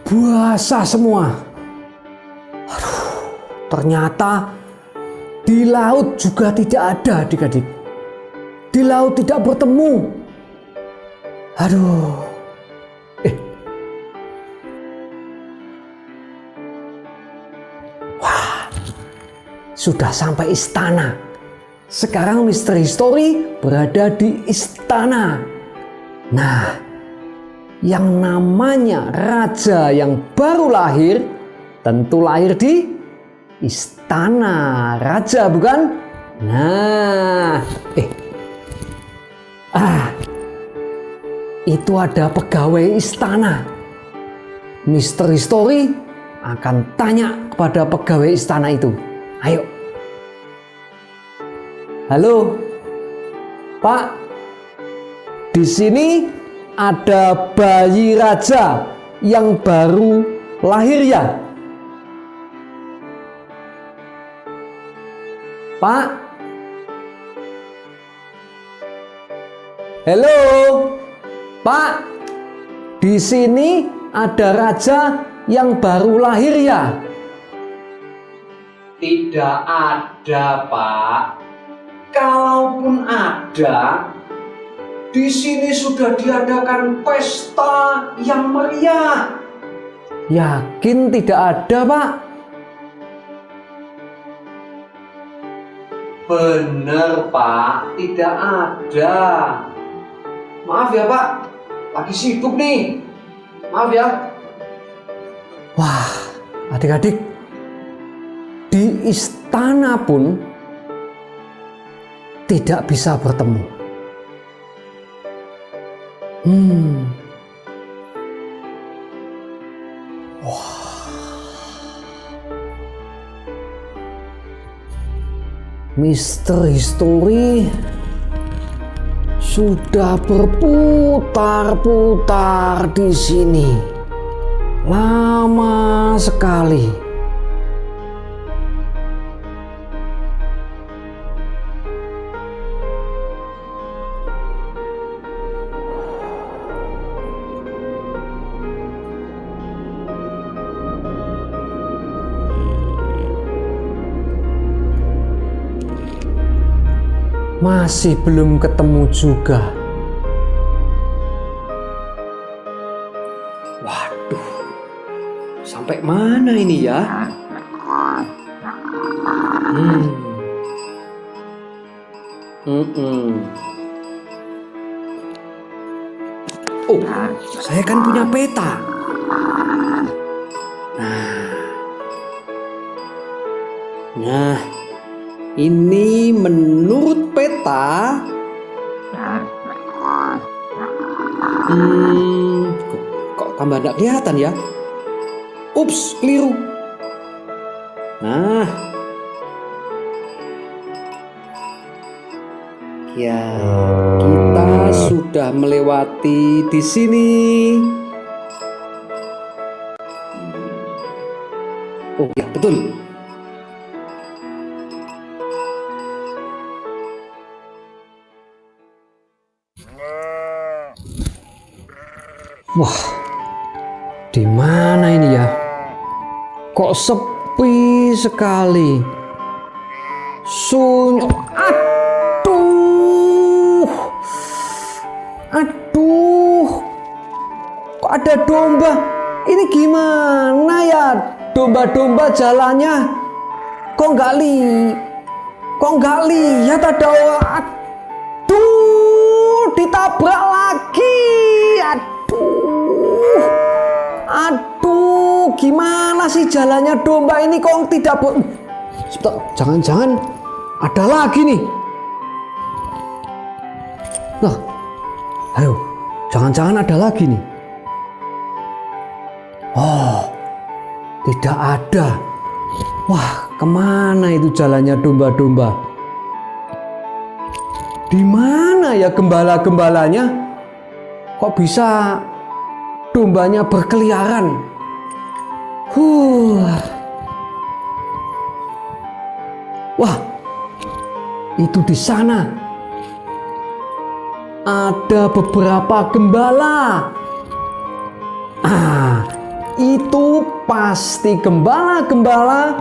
basah semua. Aduh, ternyata di laut juga tidak ada, adik-adik. Di laut tidak bertemu. Aduh. Wah, sudah sampai istana. Sekarang Mr. History berada di istana. Nah, yang namanya raja yang baru lahir tentu lahir di istana raja, bukan? Nah, itu ada pegawai istana. Mr. History akan tanya kepada pegawai istana itu. Ayo. Halo, Pak. Di sini ada bayi raja yang baru lahir ya? Pak? Halo? Pak? Di sini ada raja yang baru lahir ya? Tidak ada, Pak. Kalaupun ada, di sini sudah diadakan pesta yang meriah. Yakin tidak ada, Pak? Benar, Pak. Tidak ada. Maaf ya, Pak. Lagi sibuk nih. Maaf ya. Wah, adik-adik. Di istana pun tidak bisa bertemu. Mr. History sudah berputar-putar di sini lama sekali. Masih belum ketemu juga. Waduh, sampai mana ini ya? Oh, saya kan punya peta. Nah, ini menurut peta. Kok tambah tidak kelihatan ya? Ups, keliru. Nah, ya, kita sudah melewati di sini. Oh ya, betul. Wah, di mana ini ya? Kok sepi sekali? Sunyi. Aduh, kok ada domba? Ini gimana ya? Domba-domba jalannya kok nggak lihat ada orang? Aduh, ditabrak lagi. Aduh, gimana sih jalannya domba ini kok tidak jangan-jangan ada lagi nih. Nah, ayo, jangan-jangan ada lagi nih. Oh, tidak ada. Wah, kemana itu jalannya domba-domba? Di mana ya gembala-gembalanya? Kok bisa dombanya berkeliaran? Wah, itu di sana ada beberapa gembala. Itu pasti gembala-gembala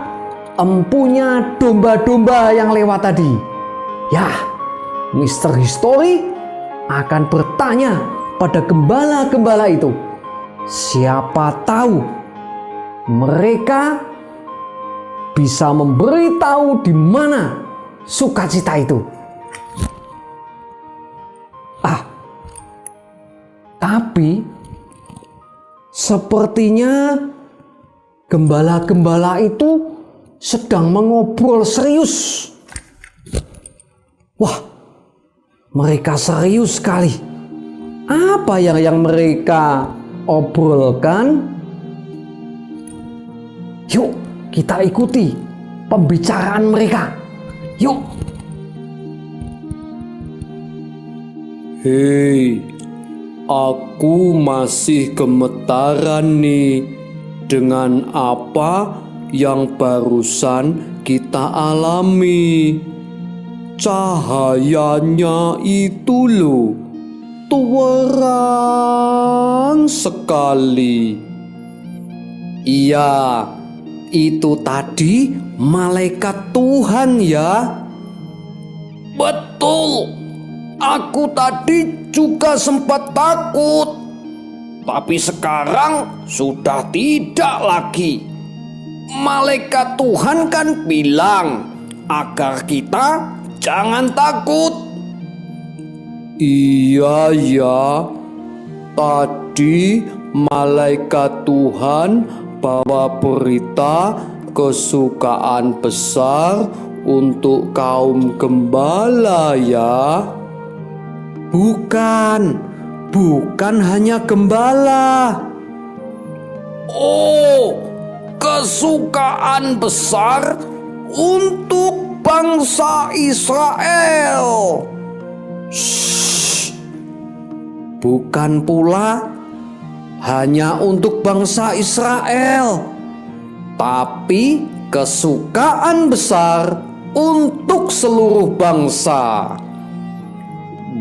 empunya domba-domba yang lewat tadi. Ya, Mr. History akan bertanya pada gembala-gembala itu. Siapa tahu mereka bisa memberitahu di mana sukacita itu. Tapi sepertinya gembala-gembala itu sedang mengobrol serius. Wah, mereka serius sekali. Apa yang mereka obrolkan? Yuk, kita ikuti pembicaraan mereka. Yuk. Hei, aku masih gemetaran nih dengan apa yang barusan kita alami. Cahayanya itu loh, terang sekali. Iya, itu tadi malaikat Tuhan ya. Betul. Aku tadi juga sempat takut, tapi sekarang sudah tidak lagi. Malaikat Tuhan kan bilang agar kita jangan takut. Iya ya, tadi malaikat Tuhan bawa berita kesukaan besar untuk kaum gembala ya. Bukan hanya gembala. Oh, kesukaan besar untuk bangsa Israel. Shh. Bukan pula hanya untuk bangsa Israel, tapi kesukaan besar untuk seluruh bangsa.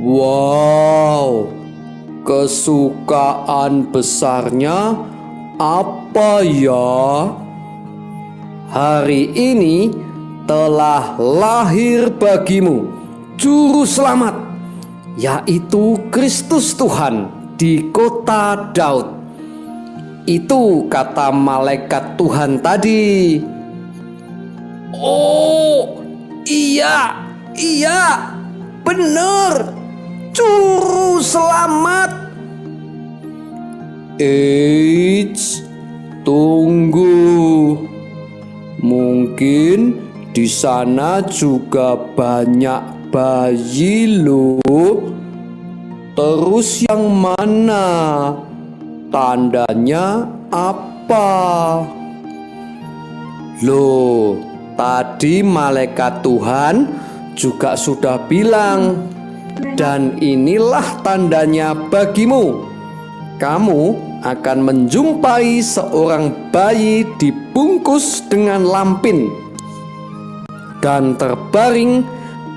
Wow, kesukaan besarnya apa ya? Hari ini telah lahir bagimu Juru Selamat, yaitu Kristus Tuhan di kota Daud. Itu kata malaikat Tuhan tadi. Oh, iya, bener. Juru selamat. Eits, tunggu. Mungkin di sana juga banyak bayi loh. Terus yang mana? Tandanya apa? Loh, tadi malaikat Tuhan juga sudah bilang, dan inilah tandanya bagimu. Kamu akan menjumpai seorang bayi dibungkus dengan lampin dan terbaring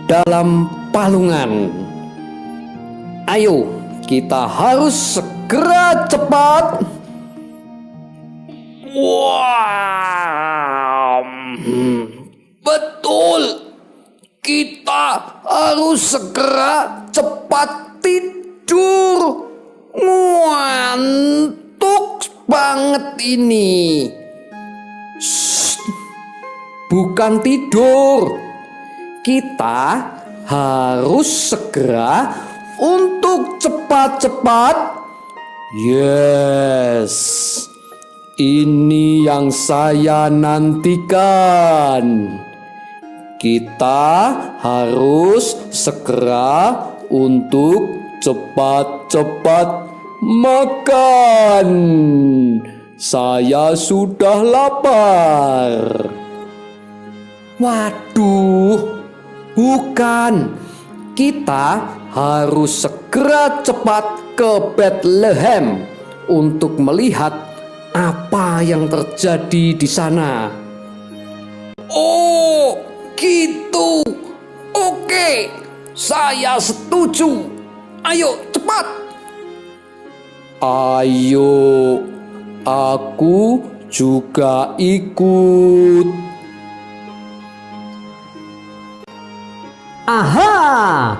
dalam palungan. Ayo, kita harus segera cepat. Wow, betul. Kita harus segera cepat tidur. Ngantuk banget ini. Shh, bukan tidur. Kita harus segera untuk cepat-cepat. Yes, ini yang saya nantikan. Kita harus segera untuk cepat-cepat makan. Saya sudah lapar. Waduh, bukan. Kita harus segera cepat ke Bethlehem untuk melihat apa yang terjadi di sana. Oh, gitu. Oke, saya setuju. Ayo, cepat. Ayo, aku juga ikut. Aha!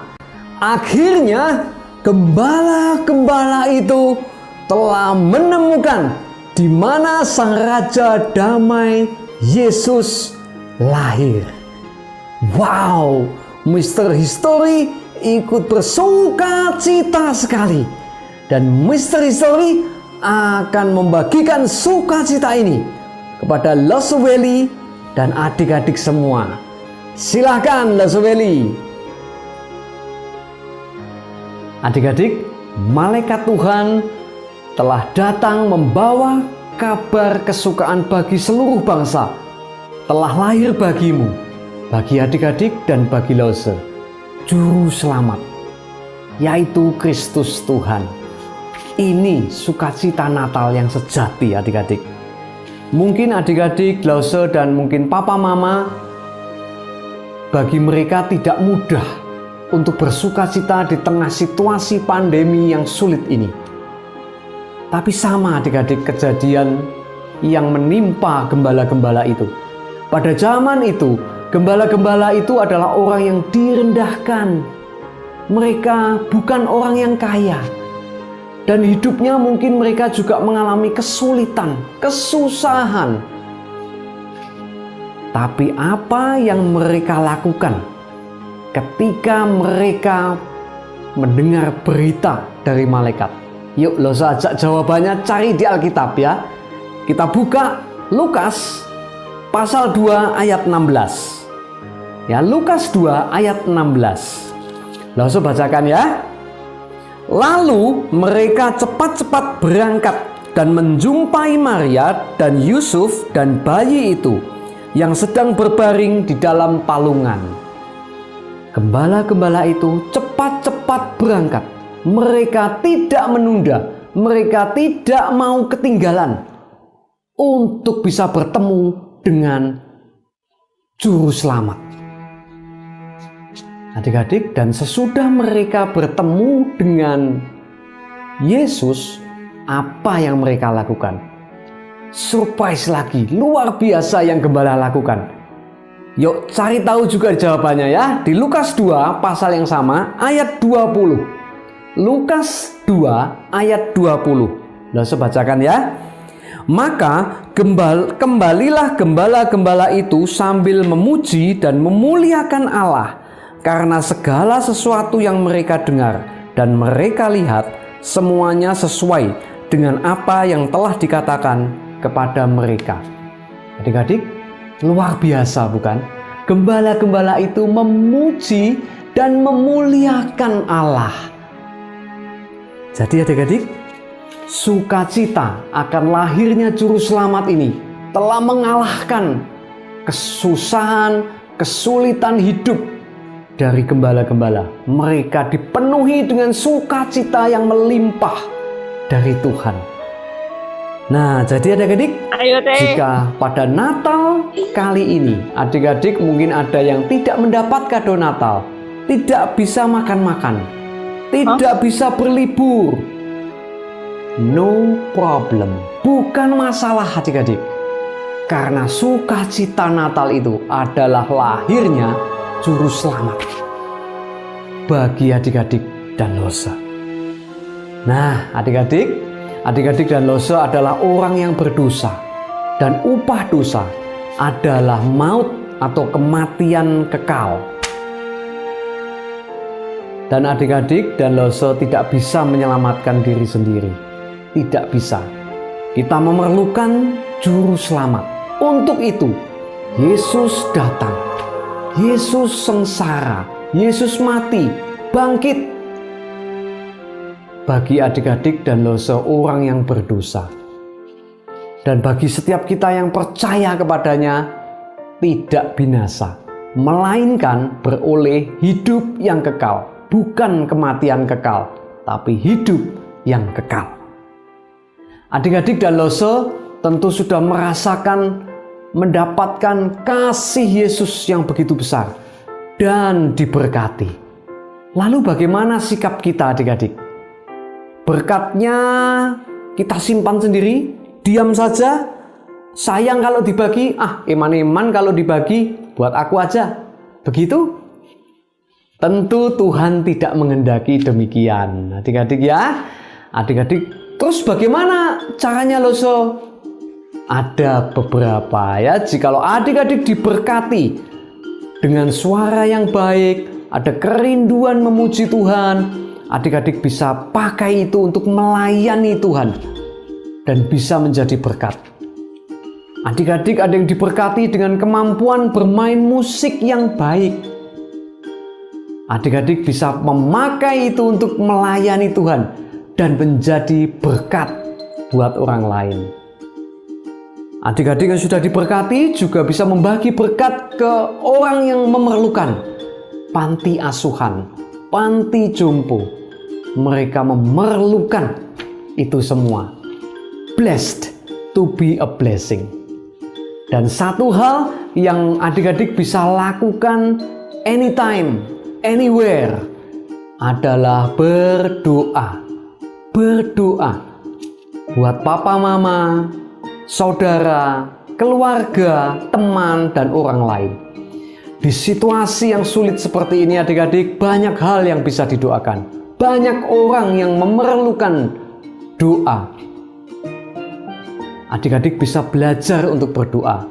Akhirnya gembala-gembala itu telah menemukan di mana sang raja damai Yesus lahir. Wow, Mr. History ikut bersuka cita sekali. Dan Mr. History akan membagikan sukacita ini kepada Losoweli dan adik-adik semua. Silahkan Losoweli. Adik-adik, malaikat Tuhan telah datang membawa kabar kesukaan bagi seluruh bangsa. Telah lahir bagimu, bagi adik-adik dan bagi Lose, Juru Selamat, yaitu Kristus Tuhan. Ini sukacita Natal yang sejati adik-adik. Mungkin adik-adik, Lose, dan mungkin papa mama, bagi mereka tidak mudah untuk bersukacita di tengah situasi pandemi yang sulit ini. Tapi sama adik-adik kejadian yang menimpa gembala-gembala itu. Pada zaman itu, gembala-gembala itu adalah orang yang direndahkan. Mereka bukan orang yang kaya. Dan hidupnya mungkin mereka juga mengalami kesulitan, kesusahan. Tapi apa yang mereka lakukan ketika mereka mendengar berita dari malaikat? Yuk, lo ajak jawabannya cari di Alkitab ya. Kita buka Lukas pasal 2 ayat 16. Ya, Lukas 2 ayat 16. Langsung bacakan ya. Lalu mereka cepat-cepat berangkat dan menjumpai Maria dan Yusuf dan bayi itu yang sedang berbaring di dalam palungan. Gembala-gembala itu cepat-cepat berangkat. Mereka tidak menunda, mereka tidak mau ketinggalan untuk bisa bertemu dengan Juru Selamat. Adik-adik, dan sesudah mereka bertemu dengan Yesus, apa yang mereka lakukan? Surprise lagi, luar biasa yang gembala lakukan. Yuk cari tahu juga jawabannya ya. Di Lukas 2 pasal yang sama ayat 20. Lukas 2 ayat 20. Langsung bacakan ya. Maka kembalilah gembala-gembala itu sambil memuji dan memuliakan Allah karena segala sesuatu yang mereka dengar dan mereka lihat semuanya sesuai dengan apa yang telah dikatakan kepada mereka. Adik-adik, luar biasa bukan? Gembala-gembala itu memuji dan memuliakan Allah. Jadi adik-adik, sukacita akan lahirnya juru selamat ini telah mengalahkan kesusahan, kesulitan hidup dari gembala-gembala. Mereka dipenuhi dengan sukacita yang melimpah dari Tuhan. Nah, jadi adik-adik, jika pada Natal kali ini adik-adik mungkin ada yang tidak mendapat kado Natal, tidak bisa makan-makan, tidak bisa berlibur, no problem, bukan masalah adik-adik. Karena sukacita Natal itu adalah lahirnya juru selamat bagi adik-adik dan Lose. Nah, adik-adik dan Lose adalah orang yang berdosa, dan upah dosa adalah maut atau kematian kekal. Dan adik-adik dan Lose tidak bisa menyelamatkan diri sendiri. Tidak bisa. Kita memerlukan juru selamat. Untuk itu, Yesus datang. Yesus sengsara. Yesus mati, bangkit. Bagi adik-adik dan Lose orang yang berdosa. Dan bagi setiap kita yang percaya kepadanya, tidak binasa, melainkan beroleh hidup yang kekal. Bukan kematian kekal, tapi hidup yang kekal. Adik-adik dan Lose tentu sudah merasakan mendapatkan kasih Yesus yang begitu besar dan diberkati. Lalu bagaimana sikap kita adik-adik? Berkatnya kita simpan sendiri, diam saja, sayang kalau dibagi, eman-eman kalau dibagi, buat aku aja. Begitu? Tentu Tuhan tidak menghendaki demikian. Adik-adik ya. Adik-adik, terus bagaimana caranya Lose? Ada beberapa ya. Jikalau adik-adik diberkati dengan suara yang baik, ada kerinduan memuji Tuhan, adik-adik bisa pakai itu untuk melayani Tuhan dan bisa menjadi berkat. Adik-adik ada yang diberkati dengan kemampuan bermain musik yang baik. Adik-adik bisa memakai itu untuk melayani Tuhan dan menjadi berkat buat orang lain. Adik-adik yang sudah diberkati juga bisa membagi berkat ke orang yang memerlukan. Panti asuhan, panti jompo, mereka memerlukan itu semua. Blessed to be a blessing. Dan satu hal yang adik-adik bisa lakukan anytime, anywhere adalah berdoa. Berdoa buat papa mama, saudara, keluarga, teman, dan orang lain. Di situasi yang sulit seperti ini adik-adik, banyak hal yang bisa didoakan. Banyak orang yang memerlukan doa. Adik-adik bisa belajar untuk berdoa.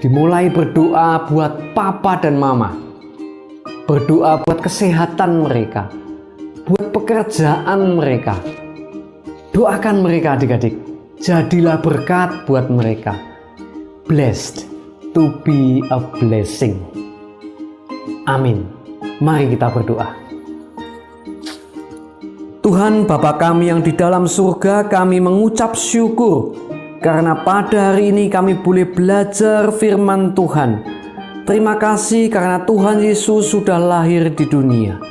Dimulai berdoa buat papa dan mama. Berdoa buat kesehatan mereka, buat pekerjaan mereka. Doakan mereka adik-adik. Jadilah berkat buat mereka. Blessed to be a blessing. Amin. Mari kita berdoa. Tuhan Bapa kami yang di dalam surga, kami mengucap syukur karena pada hari ini kami boleh belajar firman Tuhan. Terima kasih karena Tuhan Yesus sudah lahir di dunia.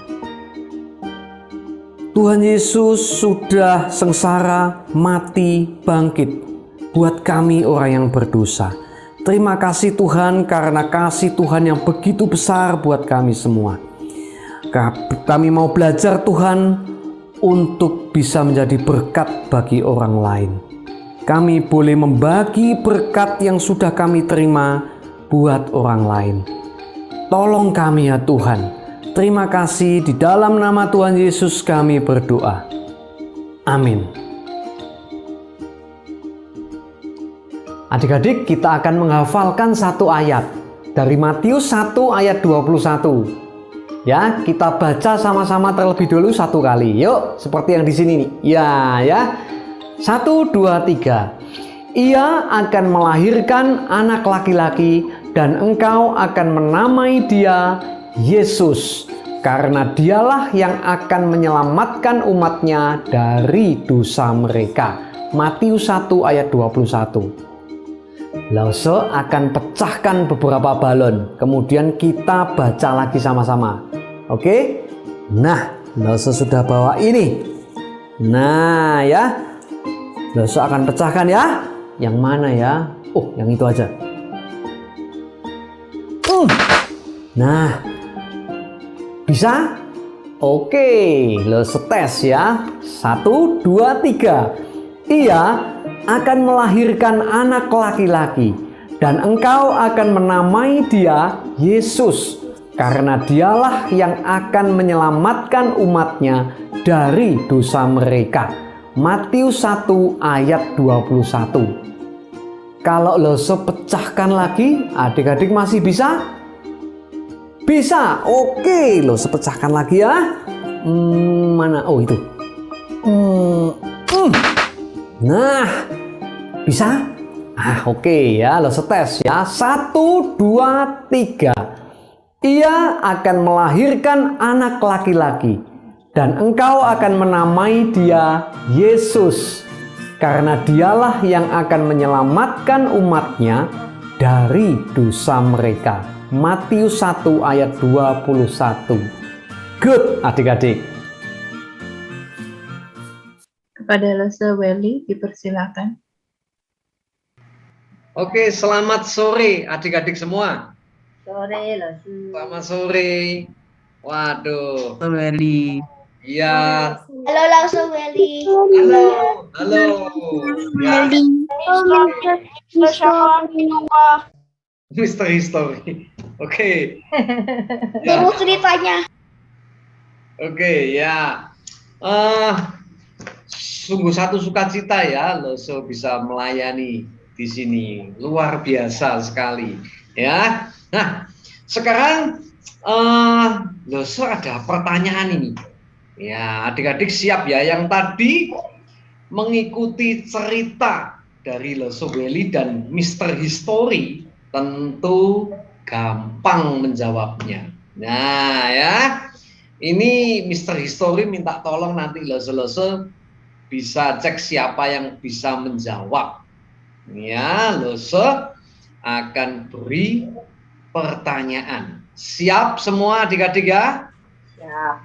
Tuhan Yesus sudah sengsara, mati, bangkit buat kami orang yang berdosa. Terima kasih Tuhan karena kasih Tuhan yang begitu besar buat kami semua. Kami mau belajar Tuhan untuk bisa menjadi berkat bagi orang lain. Kami boleh membagi berkat yang sudah kami terima buat orang lain. Tolong kami ya Tuhan. Terima kasih, di dalam nama Tuhan Yesus kami berdoa. Amin. Adik-adik, kita akan menghafalkan satu ayat dari Matius 1 ayat 21. Ya, kita baca sama-sama terlebih dulu satu kali. Yuk, seperti yang di sini nih. Ya. 1, 2, 3. Ia akan melahirkan anak laki-laki dan engkau akan menamai dia Yesus, karena dialah yang akan menyelamatkan umatnya dari dosa mereka. Matius 1 ayat 21. Lause akan pecahkan beberapa balon, kemudian kita baca lagi sama-sama. Oke? Nah, Lause sudah bawa ini. Nah ya, Lause akan pecahkan ya. Yang mana ya? Oh, yang itu aja. Nah, bisa? Oke, Lause tes ya. 1, 2, 3. Ia akan melahirkan anak laki-laki dan engkau akan menamai dia Yesus, karena dialah yang akan menyelamatkan umatnya dari dosa mereka. Matius 1 ayat 21. Kalau Lause pecahkan lagi, adik-adik masih bisa? Bisa. Oke, Lause pecahkan lagi ya. Mana? Oh, itu. Nah, bisa? Oke ya, Lause tes ya. 1, 2, 3. Ia akan melahirkan anak laki-laki dan engkau akan menamai dia Yesus, karena dialah yang akan menyelamatkan umatnya dari dosa mereka. Matius 1 ayat 21. Good, adik-adik. Kepada Lause Welly dipersilakan. Oke, selamat sore adik-adik semua. Sore Lause. Selamat sore. Waduh. Welly. Iya. Halo Lause Welly. Halo. Ya. Misteri story. Oke. Terus ceritanya. Oke, ya. Sungguh satu sukacita ya, Lause bisa melayani di sini. Luar biasa sekali, ya. Nah, sekarang Lause ada pertanyaan ini. Ya, adik-adik siap ya, yang tadi mengikuti cerita dari Lause Welly dan Mr. History tentu gampang menjawabnya. Nah ya, ini Mr. History minta tolong nanti Lause bisa cek siapa yang bisa menjawab. Ya, Lause akan beri pertanyaan. Siap semua adik-adik ya? Siap.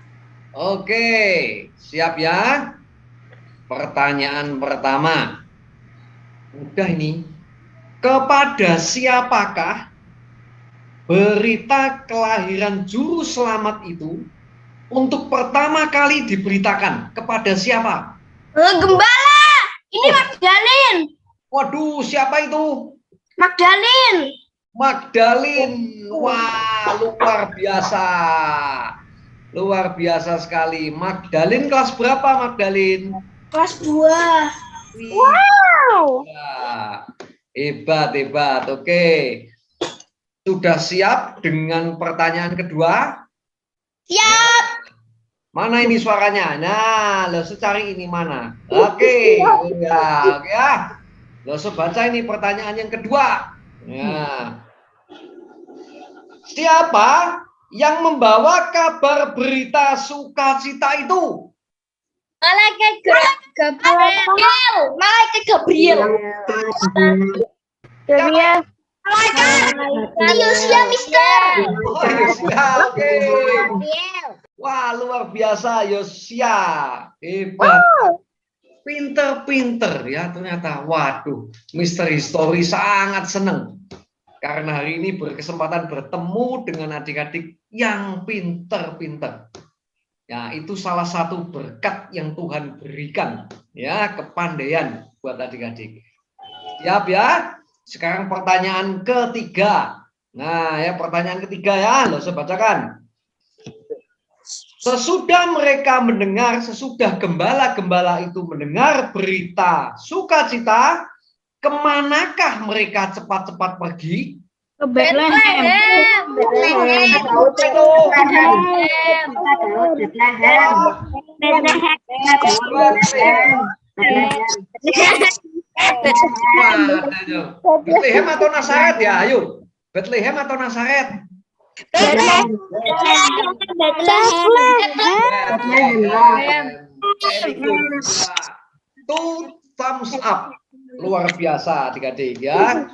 Oke, siap ya? Pertanyaan pertama. Udah ini. Kepada siapakah berita kelahiran juru selamat itu untuk pertama kali diberitakan? Kepada siapa? Gembala. Ini Magdalene. Waduh, siapa itu? Magdalene. Wah, luar biasa. Luar biasa sekali. Magdalene kelas berapa, Magdalene? Kelas 2. Wow. Ya, hebat. Oke. Sudah siap dengan pertanyaan kedua? Siap. Mana ini suaranya? Nah, Lause cari ini mana? Oke. Ya. Lause baca ini pertanyaan yang kedua. Ya. Siapa yang membawa kabar berita sukacita itu? Malaikat Gabriel. Malaikat Gabriel. Yosia, Mister. Yosia, oke. Wah, luar biasa Yosia. Hebat. Pinter ya ternyata. Waduh, Mr. History sangat senang karena hari ini berkesempatan bertemu dengan adik-adik yang pinter. Ya, itu salah satu berkat yang Tuhan berikan ya, kepandaian buat adik-adik. Siap ya? Sekarang pertanyaan ketiga. Nah, ya pertanyaan ketiga ya, Lause bacakan. Sesudah gembala-gembala itu mendengar berita sukacita, kemanakah mereka cepat-cepat pergi? Ke Bethlehem. Bethlehem atau Nazaret ya? Ayo, Bethlehem atau Nazaret? Two thumbs up, luar biasa adik-adik ya.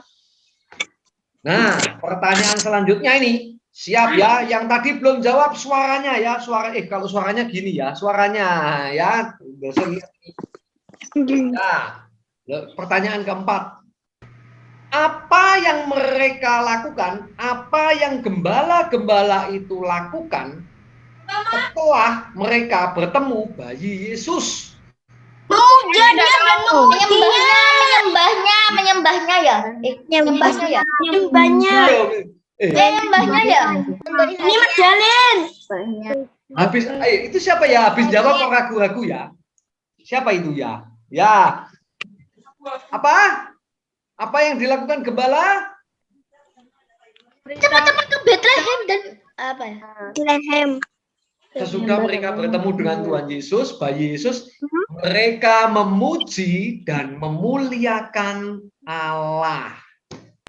Nah, pertanyaan selanjutnya ini, siap ya? Yang tadi belum jawab suaranya ya, kalau suaranya gini ya, suaranya ya. Nah, pertanyaan keempat. Apa yang mereka lakukan, apa yang gembala-gembala itu lakukan setelah mereka bertemu bayi Yesus? Menyembahnya ya. Ini medalin. Habis, itu siapa ya? Habis jawab kok ragu-ragu ya? Siapa itu ya? Ya. Apa? Apa yang dilakukan gembala? Teman-teman ke Bethlehem dan apa ya? Bethlehem. Sesudah mereka bertemu dengan Tuhan Yesus, bayi Yesus, mereka memuji dan memuliakan Allah.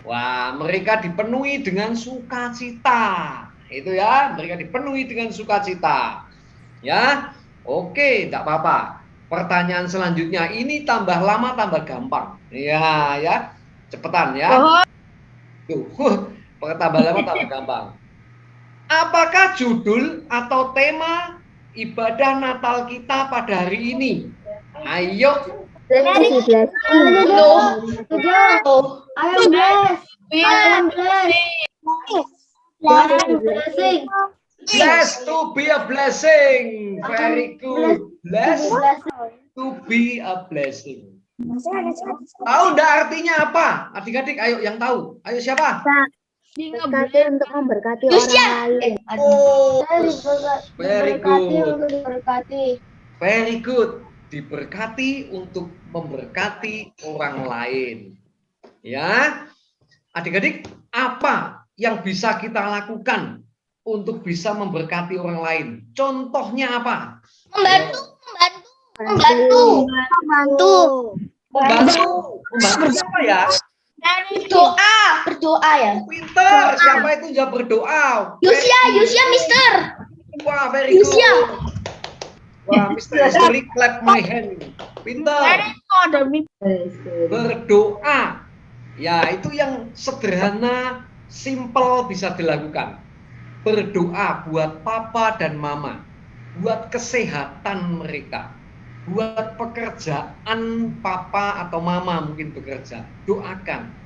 Wah, mereka dipenuhi dengan sukacita. Itu ya, mereka dipenuhi dengan sukacita. Ya, oke, tidak apa-apa. Pertanyaan selanjutnya ini tambah lama tambah gampang. Ya, ya, cepetan ya. Tuh, tambah lama tambah gampang. Apakah judul atau tema ibadah Natal kita pada hari ini? Ayo. Blessed to be a blessing. Very good. Blessed to be a blessing. Tahu enggak artinya apa? Adik-adik, ayo yang tahu. Ayo siapa? Diberkati untuk memberkati orang lain. Oh, very good. Very good. Diberkati untuk memberkati orang lain. Ya, adik-adik, apa yang bisa kita lakukan untuk bisa memberkati orang lain? Contohnya apa? Membantu apa ya? Berdoa ya. Pinter, siapa itu yang berdoa? Yusia, Mister. Wah, very good. Wah, Mister History, clap my hand. Pinter. Berdoa. Ya, itu yang sederhana, simple bisa dilakukan. Berdoa buat papa dan mama, buat kesehatan mereka, buat pekerjaan papa atau mama mungkin bekerja, doakan.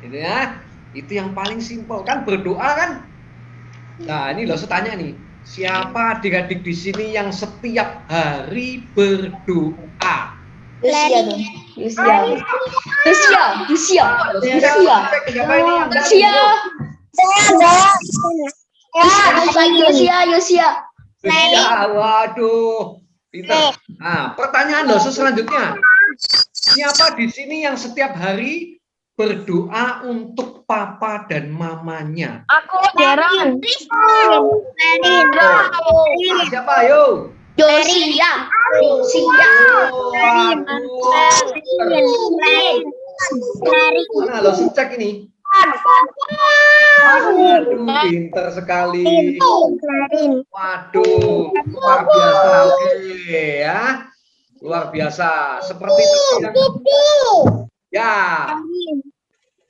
Itu ya, itu yang paling simpel kan, berdoa kan. Nah, ini loh saya tanya nih, siapa adik-adik di sini yang setiap hari berdoa? Waduh, pintar. Nah, pertanyaan loh selanjutnya. Siapa di sini yang setiap hari berdoa untuk papa dan mamanya? Aku jarang. Siapa ayo? Yosia. Mana lo cek ini? Waduh, pinter sekali. Waduh, luar biasa. Oke ya, luar biasa. Seperti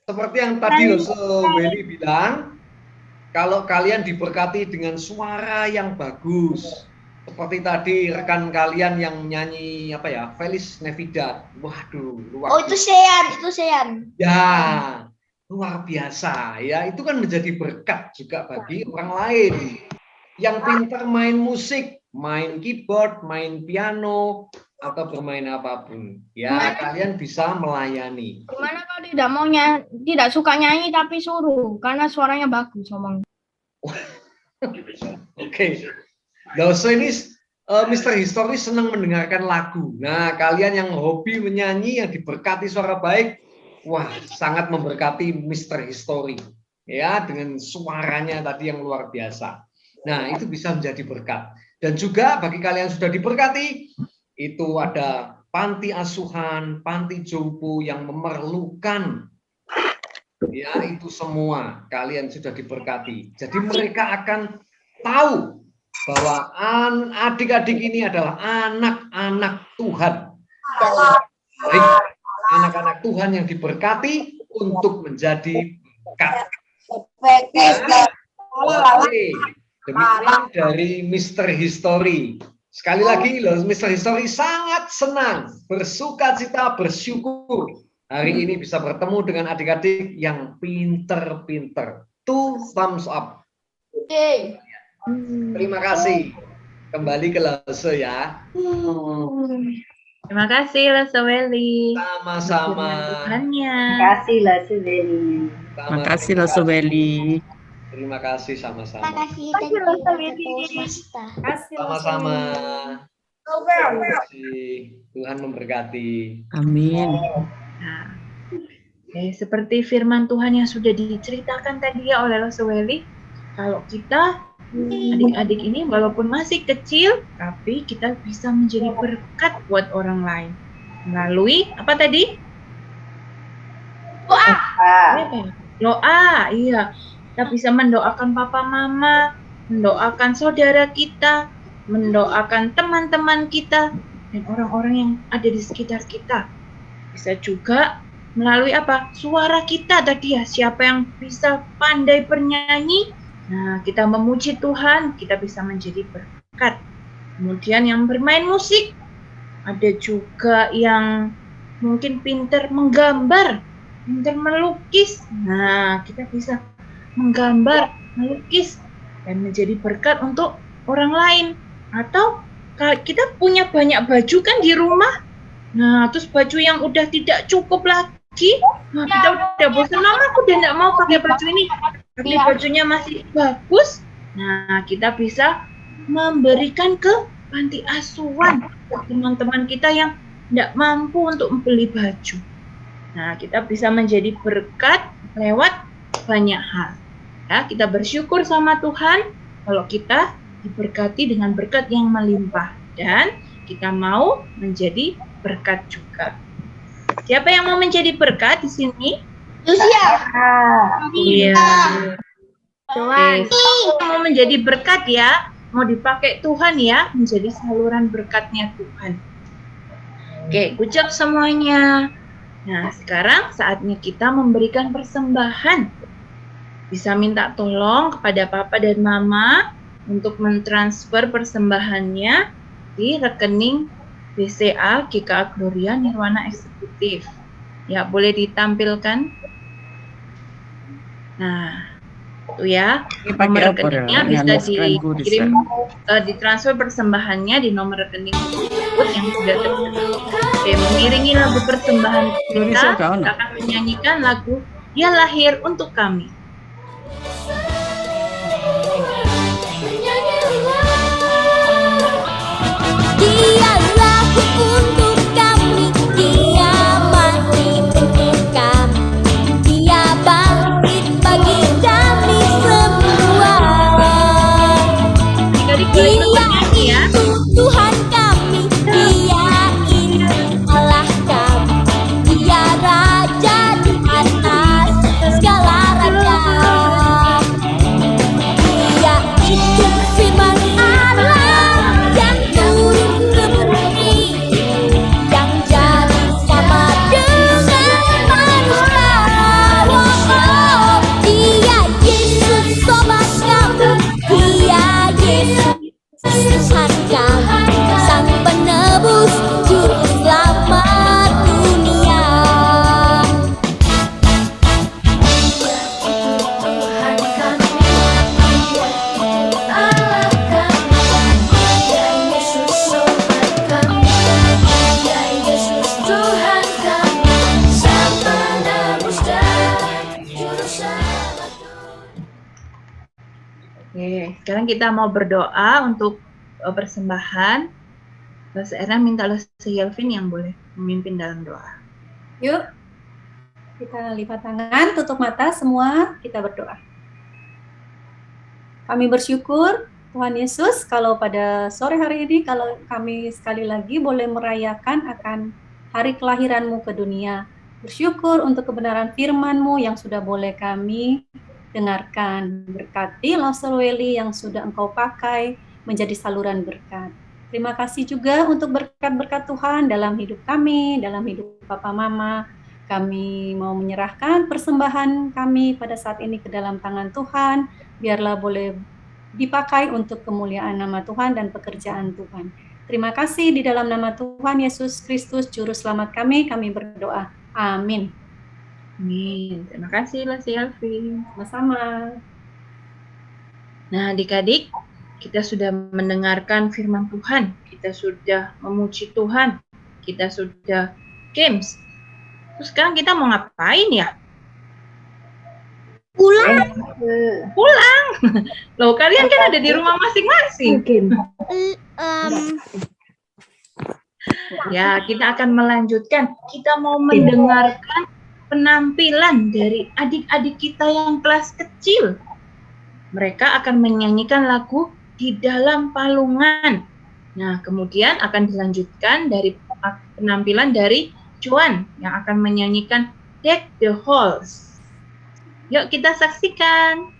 seperti yang tadi Willy bilang, kalau kalian diberkati dengan suara yang bagus, seperti tadi rekan kalian yang nyanyi apa ya, Feliz Navidad. Waduh, luar biasa. Itu Sean. Ya, luar biasa ya, itu kan menjadi berkat juga bagi orang lain yang pintar main musik, main keyboard, main piano atau bermain apapun ya. Kalian bisa melayani. Gimana kalau tidak suka nyanyi tapi suruh karena suaranya bagus ngomong. Oke. So ini Mr. History senang mendengarkan lagu. Nah, kalian yang hobi menyanyi, yang diberkati suara baik, Wah, sangat memberkati Mr. History. Ya, dengan suaranya tadi yang luar biasa. Nah, itu bisa menjadi berkat. Dan juga bagi kalian yang sudah diberkati, itu ada panti asuhan, panti jompo yang memerlukan. Ya, itu semua kalian sudah diberkati. Jadi mereka akan tahu bahwa adik-adik ini adalah anak-anak Tuhan. Baik, anak-anak Tuhan yang diberkati untuk menjadi berkat. Oke, demikian dari Mr. History. Sekali lagi loh, Mr. History sangat senang, bersukacita, bersyukur hari ini bisa bertemu dengan adik-adik yang pinter-pinter. 2 thumbs up. Terima kasih. Kembali ke Lase ya. Terima kasih Lase Welly. Sama-sama. Terima kasih Lase Welly. Terima kasih Lase Welly. Terima kasih sama-sama. Terima kasih. Sama-sama. Terima kasih. Tuhan memberkati. Amin. Nah, seperti firman Tuhan yang sudah diceritakan tadi ya oleh Lase Welly, kalau kita adik-adik ini walaupun masih kecil, tapi kita bisa menjadi berkat buat orang lain melalui apa tadi? Doa, iya. Kita bisa mendoakan papa mama, mendoakan saudara kita, mendoakan teman-teman kita, dan orang-orang yang ada di sekitar kita. Bisa juga melalui apa? Suara kita tadi ya, siapa yang bisa pandai bernyanyi, nah kita memuji Tuhan, kita bisa menjadi berkat. Kemudian yang bermain musik, ada juga yang mungkin pintar menggambar, pintar melukis, nah kita bisa menggambar, melukis, dan menjadi berkat untuk orang lain. Atau kita punya banyak baju kan di rumah, nah terus baju yang udah tidak cukup lagi, nah kita udah bosan, mama aku udah nggak mau pakai baju ini, tapi bajunya masih bagus, nah kita bisa memberikan ke panti asuhan teman-teman kita yang nggak mampu untuk membeli baju. Nah kita bisa menjadi berkat lewat banyak hal. Ya, kita bersyukur sama Tuhan kalau kita diberkati dengan berkat yang melimpah dan kita mau menjadi berkat juga. Siapa yang mau menjadi berkat di sini? Lucia. Iya. Mau menjadi berkat ya, mau dipakai Tuhan ya, menjadi saluran berkatnya Tuhan. Oke, ucap semuanya. Nah, sekarang saatnya kita memberikan persembahan. Bisa minta tolong kepada papa dan mama untuk mentransfer persembahannya di rekening BCA GKA Gloria Nirwana Eksekutif. Ya, boleh ditampilkan. Nah, itu ya. Nomor rekeningnya bisa dikirim, ditransfer persembahannya di nomor rekening tersebut yang sudah tertera. Oke, mengiringi lagu persembahan kita akan menyanyikan lagu Dia Lahir Untuk Kami. Dia lahir untuk kami, Dia mati untuk kami, Dia bangkit bagi kami semua. Dia itu Tuhan kami, Dia itu Allah kami, Dia Raja di atas segala raja. Dia itu firman Allah yang turun ke bumi, yang jadi sama dengan manusia. Oh, Dia Yesus sobat kami, Dia Yesus Tuhan kami, Sang Penebus, Juru Selamat dunia. Oke, sekarang kita mau berdoa untuk persembahan. Lase Erna minta Lase Yelvin yang boleh memimpin dalam doa. Yuk. Kita lipat tangan, tutup mata semua, kita berdoa. Kami bersyukur Tuhan Yesus kalau pada sore hari ini kalau kami sekali lagi boleh merayakan akan hari kelahiran-Mu ke dunia. Bersyukur untuk kebenaran firman-Mu yang sudah boleh kami dengarkan. Berkati Lausaweli yang sudah Engkau pakai menjadi saluran berkat. Terima kasih juga untuk berkat-berkat Tuhan dalam hidup kami, dalam hidup Papa Mama. Kami mau menyerahkan persembahan kami pada saat ini ke dalam tangan Tuhan. Biarlah boleh dipakai untuk kemuliaan nama Tuhan dan pekerjaan Tuhan. Terima kasih di dalam nama Tuhan Yesus Kristus, Juru Selamat kami berdoa. Amin. Amin. Terima kasih Lasi Alfi. Sama-sama. Nah, adik-adik, kita sudah mendengarkan firman Tuhan, kita sudah memuji Tuhan, kita sudah games. Terus sekarang kita mau ngapain ya? Pulang. Pulang. Loh, kalian kan ada di rumah masing-masing. Ya, kita akan melanjutkan. Kita mau mendengarkan penampilan dari adik-adik kita yang kelas kecil. Mereka akan menyanyikan lagu Di Dalam Palungan. Nah, kemudian akan dilanjutkan dari penampilan dari Joan yang akan menyanyikan Deck the Halls. Yuk kita saksikan.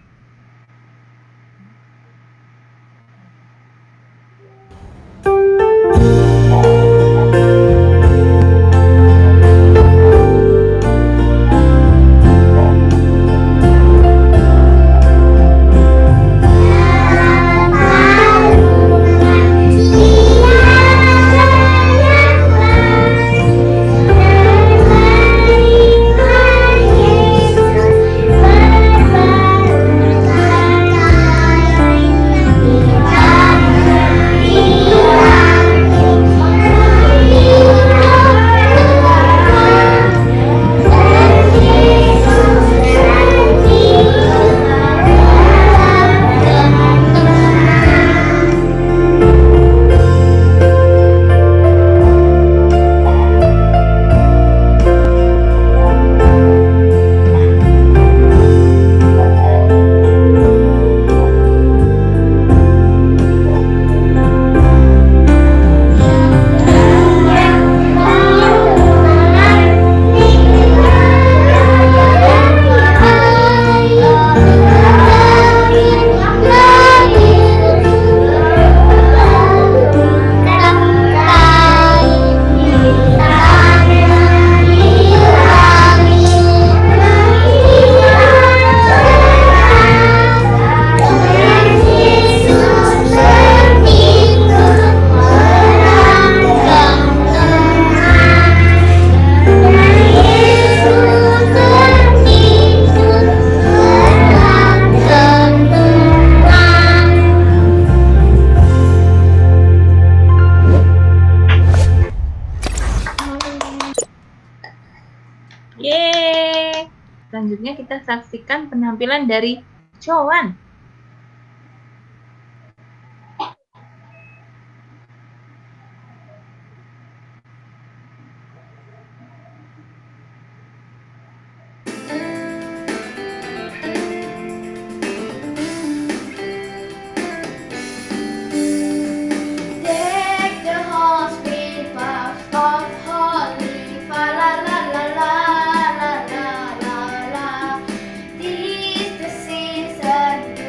Yeay. Selanjutnya kita saksikan penampilan dari Joan. Deck the halls with boughs of holly, fa la la la la la la la la. 'Tis the season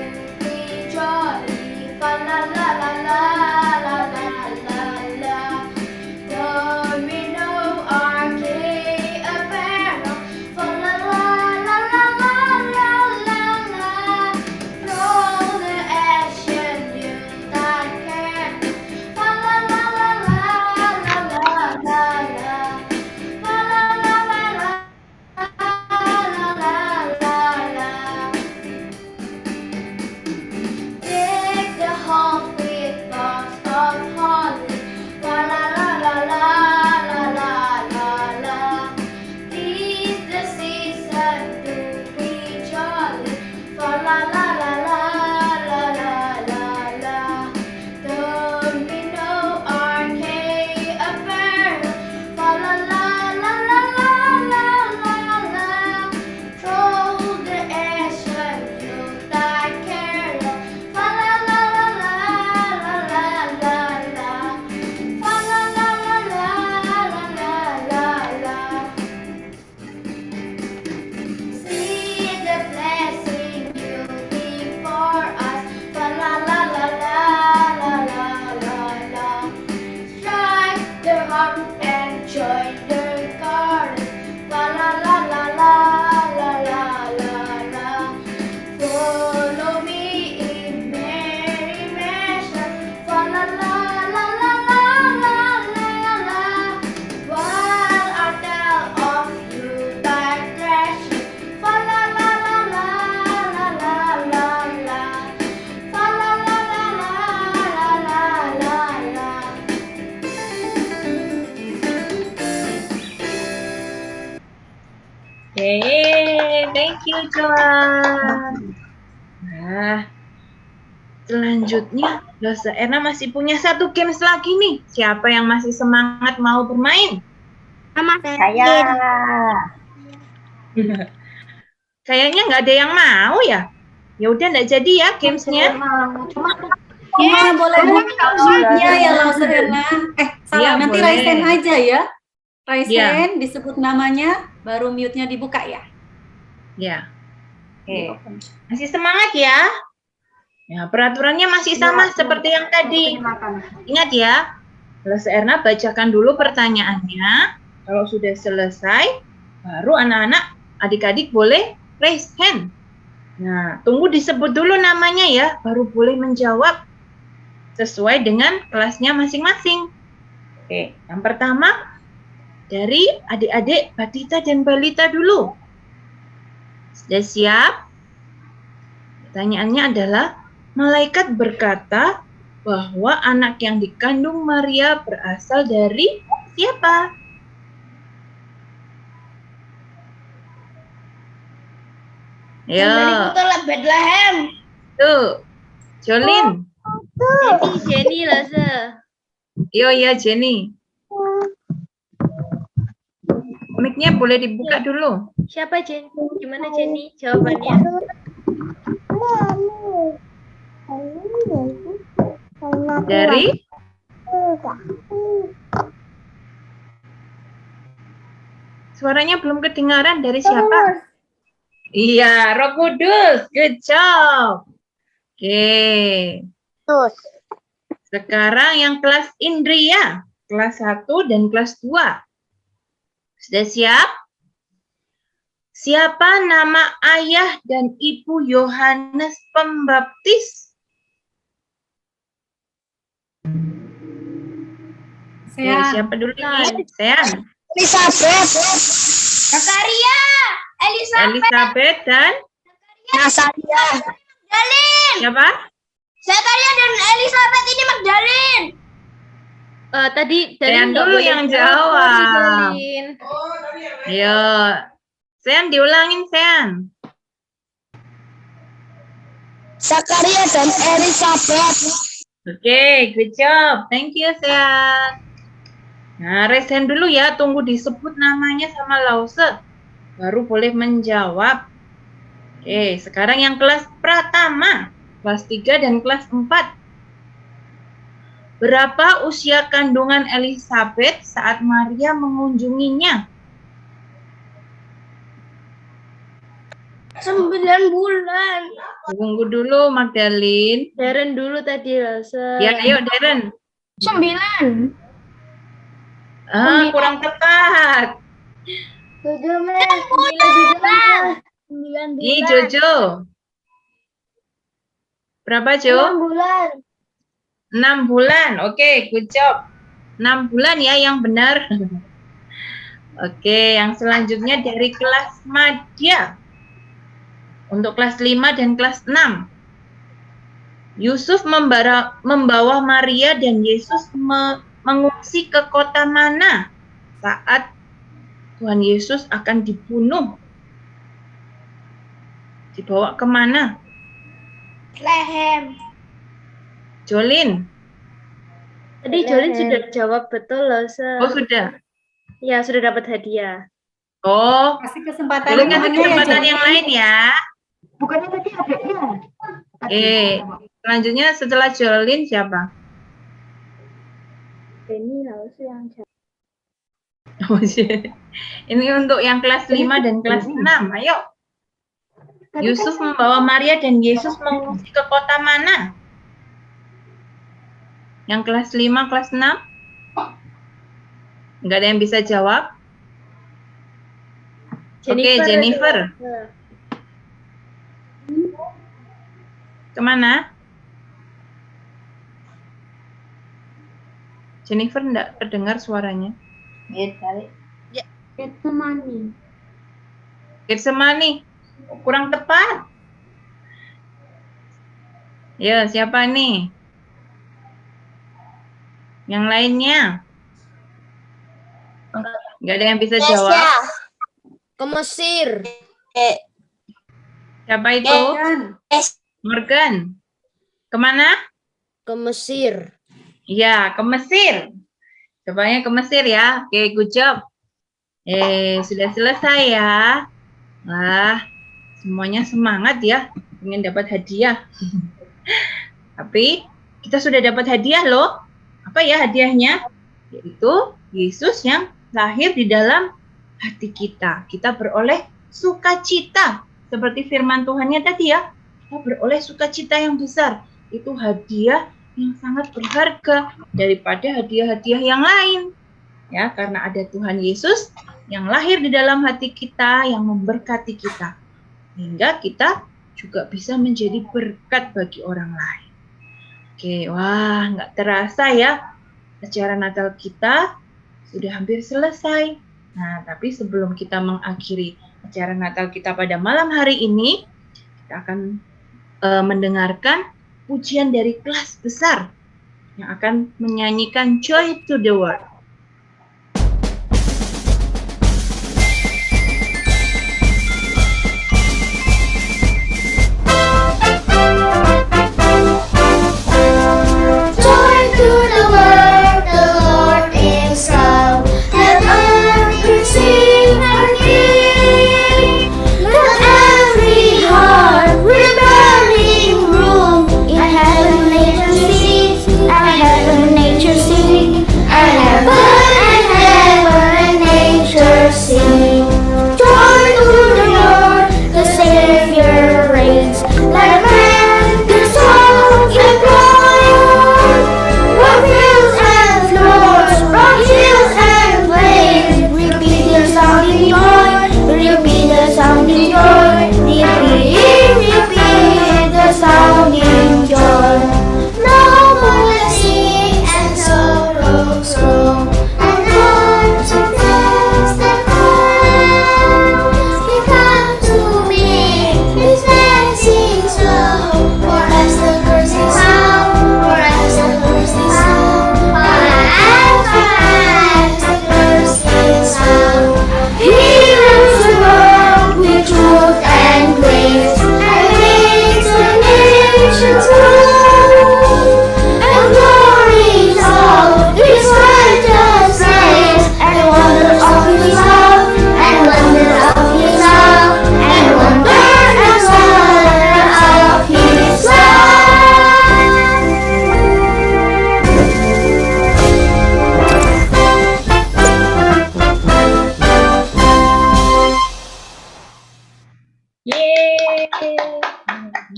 Oke, thank you Joan. Nah, selanjutnya Dosa Erna masih punya satu games lagi nih. Siapa yang masih semangat mau bermain? Saya. Kayaknya nggak ada yang mau ya. Ya udah nggak jadi ya gamesnya. Cuma boleh buka mic-nya ya Lauser Erna. Salah, Iya, nanti boleh. Raisen aja ya. Raisen Iya. disebut namanya, baru mute-nya dibuka ya. Ya. Oke. Masih semangat ya? Ya, peraturannya masih Iya, sama seperti yang tadi. Ingat ya. Dosa Erna bacakan dulu pertanyaannya. Kalau sudah selesai, baru anak-anak, adik-adik boleh raise hand. Nah, tunggu disebut dulu namanya ya, baru boleh menjawab sesuai dengan kelasnya masing-masing. Oke, yang pertama dari adik-adik Batita dan Balita dulu. Sudah siap? Pertanyaannya adalah, malaikat berkata bahwa anak yang dikandung Maria berasal dari siapa? Dari Ya, kota Bethlehem. tuh, Jolin. Jenny Lase. Yo ya Jenny. Mic-nya boleh dibuka dulu. Siapa Jenny? Gimana Jenny jawabannya? Dari suaranya belum kedengaran, dari siapa? Iya, Roh Kudus. Good job. Oke. Terus. Sekarang yang kelas Indria, kelas 1 dan kelas 2. Sudah siap? Siapa nama ayah dan ibu Yohanes Pembaptis? Dari siapa dulu nih? Sean. Elizabeth. Zakaria. Elizabeth dan Nasaria. Magdalene. siapa? Zakaria dan Elizabeth ini Magdalene. Tadi Sean dulu yang jawab. Ayo. Sean diulangin, Sean. Zakaria dan Elizabeth. Oke, good job. Thank you, Sean. Nah, raise hand dulu ya. Tunggu disebut namanya sama Lause. Baru boleh menjawab. Oke, sekarang yang kelas Pratama. Kelas 3 dan kelas 4. Berapa usia kandungan Elizabeth saat Maria mengunjunginya? 9 bulan. Tunggu dulu, Magdalene. Darren dulu tadi Lase. Ya, ayo Darren. 9. Kurang tepat. 7 bulan. 9 Nih, Jojo. Berapa, Jo? 6 bulan. 6 bulan. Oke, good job. 6 bulan ya yang benar. Oke, yang selanjutnya dari kelas Madya. Untuk kelas 5 dan kelas 6. Yusuf membawa Maria dan Yesus mengungsi ke kota mana saat Tuhan Yesus akan dibunuh? Dibawa kemana? Bethlehem. Jolin. Tadi Jolin sudah jawab betul Lase. Oh, sudah. Ya, sudah dapat hadiah. Oh, Kasih kesempatan boleh kasih namanya ya, kesempatan Jenny. yang lain ya. Bukannya tadi adiknya. Selanjutnya setelah Jolin siapa? Ini harus yang Oh, iya. Ini untuk yang kelas 5 dan kelas 6. Ayo. Yusuf membawa Maria dan Yesus mengungsi ke kota mana? Yang kelas 5, kelas 6? Enggak ada yang bisa jawab? Oke, Jennifer. Kemana? Jennifer enggak terdengar suaranya. Getsemani. Getsemani. Kurang tepat. Ya, siapa nih? Yang lainnya? Enggak ada yang bisa jawab. Ke Mesir. Siapa itu? Morgan. Kemana? Ke Mesir. Ya, ke Mesir. Jawabannya ke Mesir ya. Oke, good job. Sudah selesai ya. Wah, semuanya semangat ya. Ingin dapat hadiah. Tapi kita sudah dapat hadiah loh. Apa ya hadiahnya? Yaitu Yesus yang lahir di dalam hati kita. Kita beroleh sukacita. Seperti firman Tuhannya tadi ya. Kita beroleh sukacita yang besar. Itu hadiah yang sangat berharga daripada hadiah-hadiah yang lain. Ya, karena ada Tuhan Yesus yang lahir di dalam hati kita, yang memberkati kita. Sehingga kita juga bisa menjadi berkat bagi orang lain. Oke, wah, nggak terasa ya. Acara Natal kita sudah hampir selesai. Nah, tapi sebelum kita mengakhiri acara Natal kita pada malam hari ini, kita akan mendengarkan pujian dari kelas besar yang akan menyanyikan Joy to the World.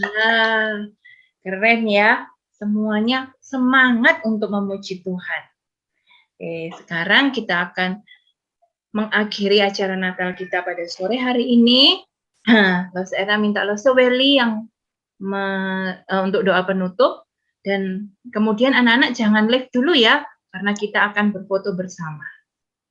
Nah, keren ya. Semuanya semangat untuk memuji Tuhan. Oke, sekarang kita akan mengakhiri acara Natal kita pada sore hari ini. Los Era minta Los Weli yang untuk doa penutup. Dan kemudian anak-anak jangan live dulu ya, karena kita akan berfoto bersama.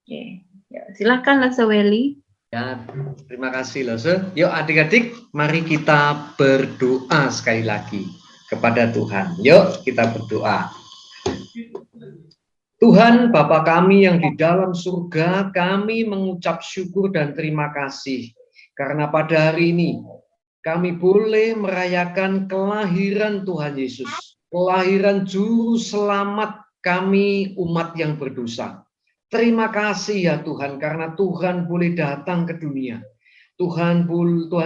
Oke, ya, silakan Los Weli. Ya, terima kasih Lose. Yuk adik-adik, mari kita berdoa sekali lagi kepada Tuhan. Yuk kita berdoa. Tuhan Bapa kami yang di dalam surga, kami mengucap syukur dan terima kasih. Karena pada hari ini, kami boleh merayakan kelahiran Tuhan Yesus. Kelahiran Juru Selamat kami umat yang berdosa. Terima kasih ya Tuhan, karena Tuhan boleh datang ke dunia. Tuhan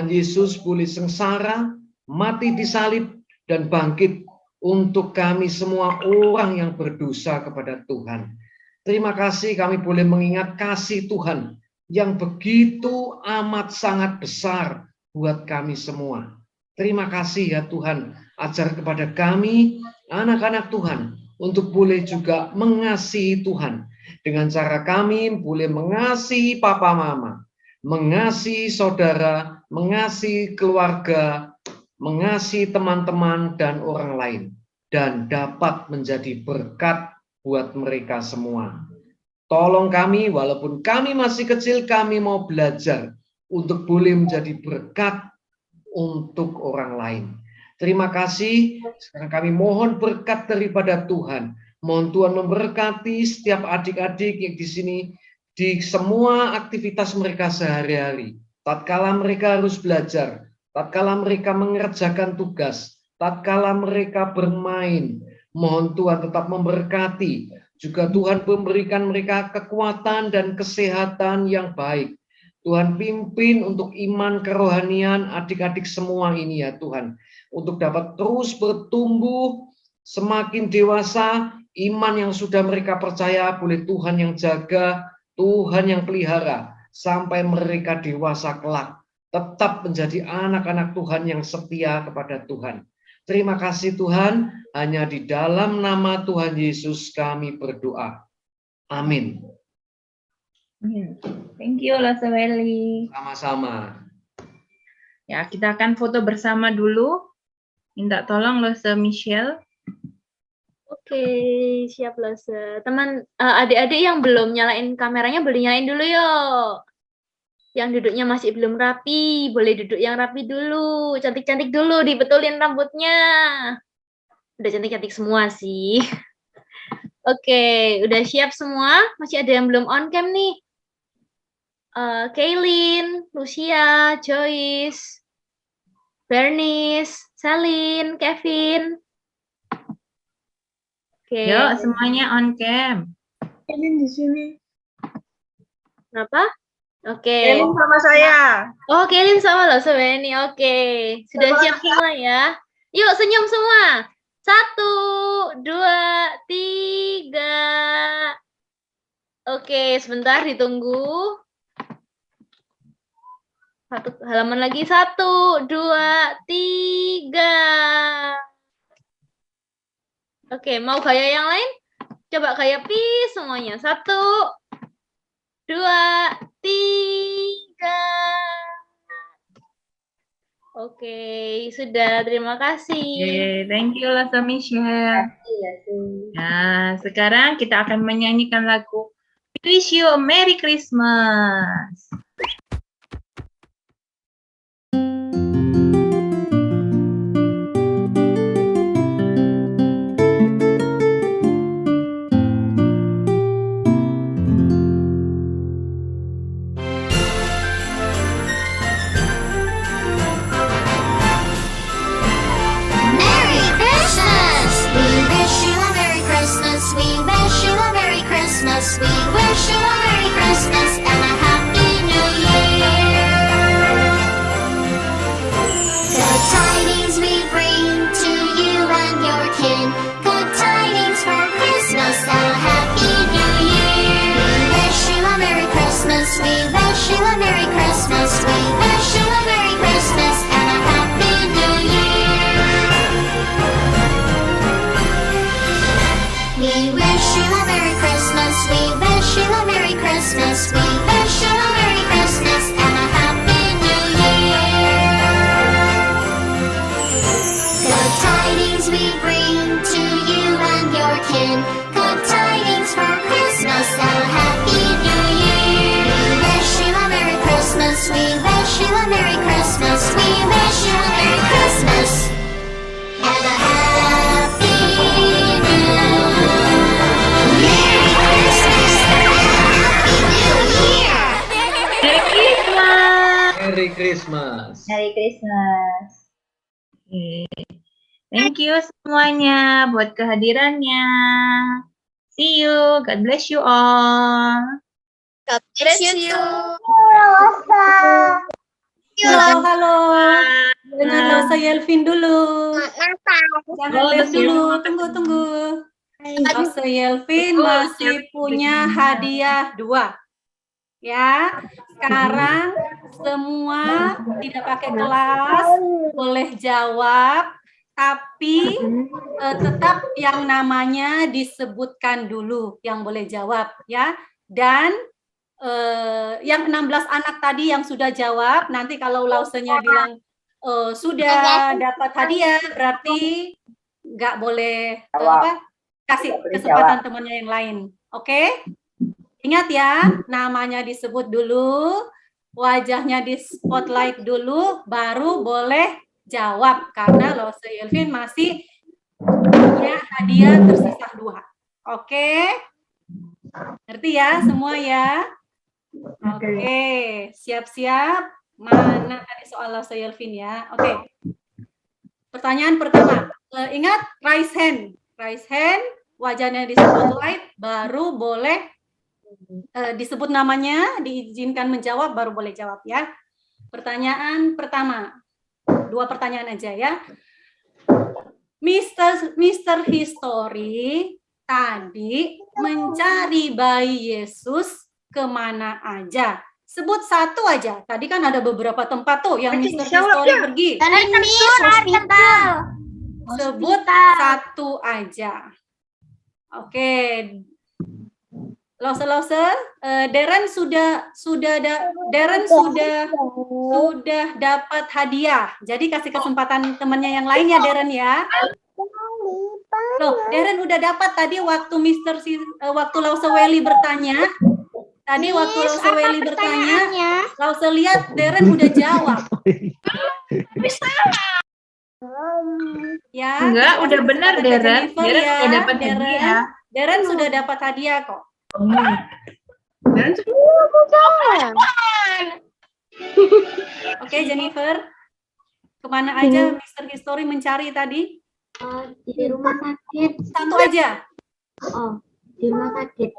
Yesus boleh sengsara, mati di salib, dan bangkit untuk kami semua orang yang berdosa kepada Tuhan. Terima kasih kami boleh mengingat kasih Tuhan yang begitu amat sangat besar buat kami semua. Terima kasih ya Tuhan, ajar kepada kami, anak-anak Tuhan, untuk boleh juga mengasihi Tuhan. Dengan cara kami boleh mengasihi papa mama, mengasihi saudara, mengasihi keluarga, mengasihi teman-teman dan orang lain. Dan dapat menjadi berkat buat mereka semua. Tolong kami, walaupun kami masih kecil, kami mau belajar untuk boleh menjadi berkat untuk orang lain. Terima kasih, sekarang kami mohon berkat daripada Tuhan. Mohon Tuhan memberkati setiap adik-adik yang di sini di semua aktivitas mereka sehari-hari. Tatkala mereka harus belajar, tatkala mereka mengerjakan tugas, tatkala mereka bermain, mohon Tuhan tetap memberkati. Juga Tuhan memberikan mereka kekuatan dan kesehatan yang baik. Tuhan pimpin untuk iman kerohanian adik-adik semua ini ya Tuhan. Untuk dapat terus bertumbuh, semakin dewasa, iman yang sudah mereka percaya boleh Tuhan yang jaga, Tuhan yang pelihara, sampai mereka dewasa kelak. Tetap menjadi anak-anak Tuhan yang setia kepada Tuhan. Terima kasih Tuhan, hanya di dalam nama Tuhan Yesus kami berdoa. Amin. Thank you, Loseweli. Sama-sama. Ya, kita akan foto bersama dulu. Minta tolong Lose Michelle. Oke, siap Lose. Teman, adik-adik yang belum nyalain kameranya boleh nyalain dulu yuk. Yang duduknya masih belum rapi, boleh duduk yang rapi dulu. Cantik-cantik dulu, dibetulin rambutnya. Udah cantik-cantik semua sih. Oke, udah siap semua? Masih ada yang belum on cam nih. Kaylin, Lucia, Joyce, Bernice, Celine, Kevin. Oke. Yuk, semuanya on cam. Ini di sini. Kenapa? Oke. Kaylin sama saya. Oh, Kaylin sama loh Sebeni. Oke. Sudah siap semua ya? Yuk, senyum semua. 1, 2, 3. Oke, sebentar ditunggu. Satu halaman lagi. 1, 2, 3. Oke, mau gaya yang lain? Coba gaya peace semuanya. 1, 2, 3. Oke, sudah. Terima kasih. Oke, thank you Lose Michelle. Nah, sekarang kita akan menyanyikan lagu Wish You a Merry Christmas. Merry Christmas! We wish you a Merry Christmas. We wish you a Merry Christmas. We wish you a Merry Christmas and a Happy New Year. Good tidings we bring to you and your kin. Good tidings for Christmas and a Happy New Year. We wish you a Merry Christmas. We wish you a Merry Christmas. We wish you a Merry Christmas and a Happy New Year. We wish you a Merry Christmas. We wish you a Merry Christmas. We wish you a Merry Christmas and a Happy New Year. Good tidings we bring to you and your kin. Good tidings for Christmas and a Happy New Year. We wish you a Merry Christmas. We wish you a Merry Christmas. We wish you a Merry Christmas and a Happy New Merry Christmas and a Happy New Year. Merry Christmas. Merry Christmas. Merry Christmas. Oke. Thank you semuanya buat kehadirannya. See you. God bless you all. God bless you. Halo, halo. Dengan Losa Yelvin dulu. Jangan lihat dulu. Tunggu. Losa Yelvin masih punya hadiah 2. Ya, sekarang semua tidak pakai kelas, boleh jawab, tapi tetap yang namanya disebutkan dulu yang boleh jawab ya. Dan yang 16 anak tadi yang sudah jawab, nanti kalau lausenya bilang sudah dapat hadiah, berarti nggak boleh kasih kesempatan temannya yang lain. Oke? Ingat ya, namanya disebut dulu, wajahnya di spotlight dulu, baru boleh jawab. Karena Lose Yelvin masih punya hadiah tersisa 2. Oke? Ngerti ya semua ya? Oke, siap-siap. Mana ada soal Lause Yelvin ya? Oke. Pertanyaan pertama. Ingat raise hand. Raise hand, wajahnya di spotlight, baru boleh disebut namanya, diizinkan menjawab, baru boleh jawab ya. Pertanyaan pertama. 2 pertanyaan aja ya. Mr. History tadi mencari bayi Yesus kemana aja? Sebut satu aja. Tadi kan ada beberapa tempat tuh yang Mr. History pergi. Sebut satu aja. Oke. Lause, Darren sudah dapat hadiah. Jadi kasih kesempatan temannya yang lain ya, Darren ya. Loh, Darren udah dapat tadi waktu waktu Lause Welly bertanya. Tadi waktu Lause Welly bertanya, Lause lihat Darren udah jawab. Ya. Enggak, udah benar Darren. Darren Ya, sudah dapat hadiah. Darren sudah dapat hadiah kok. Darren Oke, Jennifer. Kemana aja Mr. History mencari tadi? Di rumah sakit. Satu aja. Oh, di rumah sakit.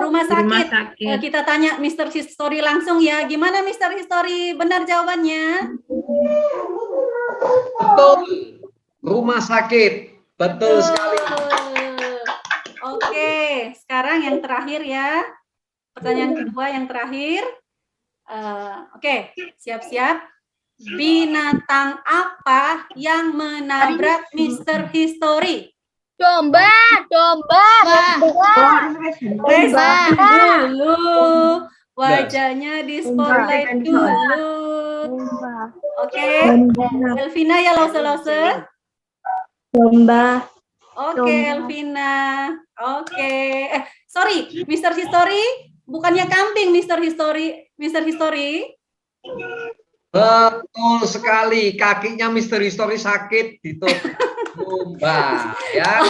Rumah sakit. Kita tanya Mr. History langsung ya. Gimana Mr. History? Benar jawabannya? Betul. Rumah sakit. Betul sekali. Oke, sekarang yang terakhir ya. Pertanyaan kedua yang terakhir. Oke, siap-siap. Binatang apa yang menabrak Mr. History? Domba. Respon dulu. Wajahnya di spotlight dulu. Oke. Elvina ya Lause. Domba. Oke, Elvina. Oke. Sorry, Mr. History. Bukannya kambing, Mr. History. Betul sekali. Kakinya Mr. History sakit ditutup domba. Ya.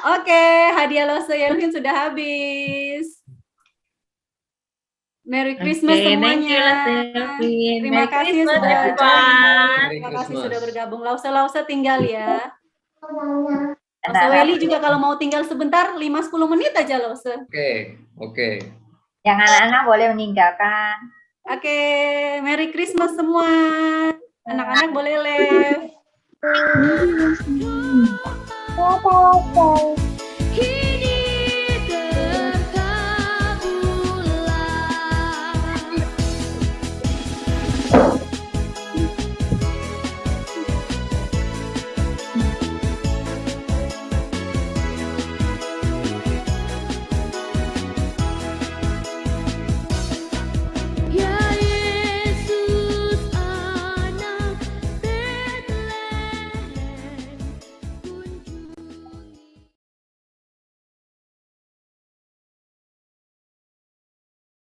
Oke, hadiah Lause Yelvin sudah habis. Merry Christmas semuanya. Terima kasih sudah Terima kasih sudah bergabung. Lause tinggal ya. Lause Welly juga kalau mau tinggal sebentar 5-10 menit aja Lause. Oke. Yang anak-anak boleh meninggalkan. Oke, Merry Christmas semua. Anak-anak boleh leave.